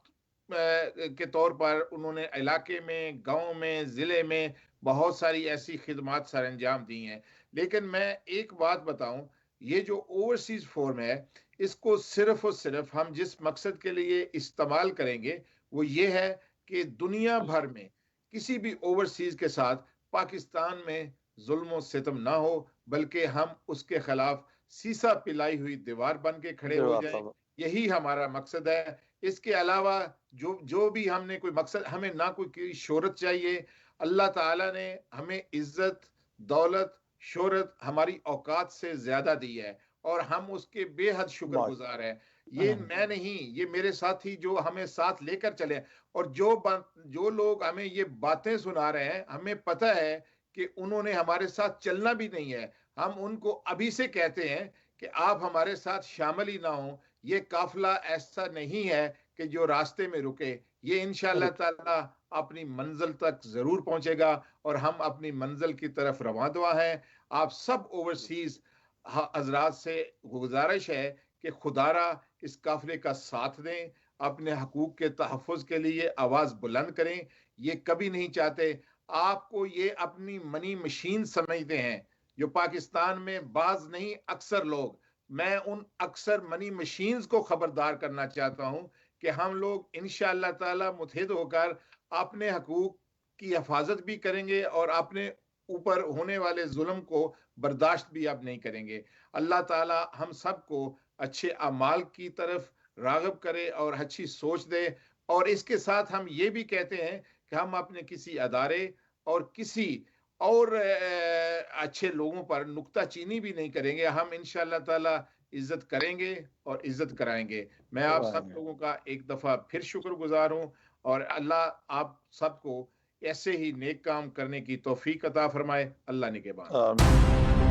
के तौर पर उन्होंने इलाके में, गांव में, ज़िले में बहुत सारी ऐसी खिदमात सर अंजाम दी हैं। लेकिन मैं एक बात बताऊं, ये जो ओवरसीज फोरम है, इसको सिर्फ और सिर्फ हम जिस मकसद के लिए इस्तेमाल करेंगे वो ये है कि दुनिया भर में किसी भी ओवरसीज के साथ पाकिस्तान में जुल्म सितम ना हो, बल्कि हम उसके खिलाफ सीसा पिलाई हुई दीवार बन के खड़े हो जाएं। यही हमारा मकसद है। इसके अलावा जो जो भी हमने कोई मकसद, हमें ना कोई शोहरत चाहिए। अल्लाह ताला ने हमें इज्जत, दौलत, शोहरत हमारी औकात से ज्यादा दी है और हम उसके बेहद शुक्रगुजार हैं। ये मैं नहीं, ये मेरे साथी जो हमें साथ लेकर चले, और जो लोग हमें ये बातें सुना रहे हैं, हमें पता है कि उन्होंने हमारे साथ चलना भी नहीं है। हम उनको अभी से कहते हैं कि आप हमारे साथ शामिल ही ना हो। ये काफिला ऐसा नहीं है कि जो रास्ते में रुके। ये इंशाअल्लाह ताला अपनी मंजिल तक जरूर पहुंचेगा और हम अपनी मंजिल की तरफ रवां हैं। आप सब ओवरसीज हजरात से गुजारिश है कि खुदारा इस काफिले का साथ दें, अपने हकूक के तहफ़्फ़ुज़ के लिए आवाज बुलंद करें। ये कभी नहीं चाहते आपको ये अपनी मनी मशीन समझते हैं, जो पाकिस्तान में बाज नहीं अक्सर लोग। मैं उन अक्सर मनी मशीन्स को खबरदार करना चाहता हूं कि हम लोग इंशाअल्लाह ताला मुत्तहिद होकर अपने हकूक की हिफाजत भी करेंगे और अपने ऊपर होने वाले जुल्म को बर्दाश्त भी अब नहीं करेंगे। अल्लाह ताला हम सबको अच्छे अमाल की तरफ राग़िब करे और अच्छी सोच दे। और इसके साथ हम ये भी कहते हैं कि हम अपने किसी अदारे और किसी और अच्छे लोगों पर नुक्ताचीनी भी नहीं करेंगे। हम इंशाअल्लाह ताला इज्जत करेंगे और इज्जत कराएंगे। मैं आप सब लोगों का एक दफा फिर शुक्रगुजार हूं और अल्लाह आप सबको ऐसे ही नेक काम करने की तौफीक अता फरमाए। अल्लाह निगहबान।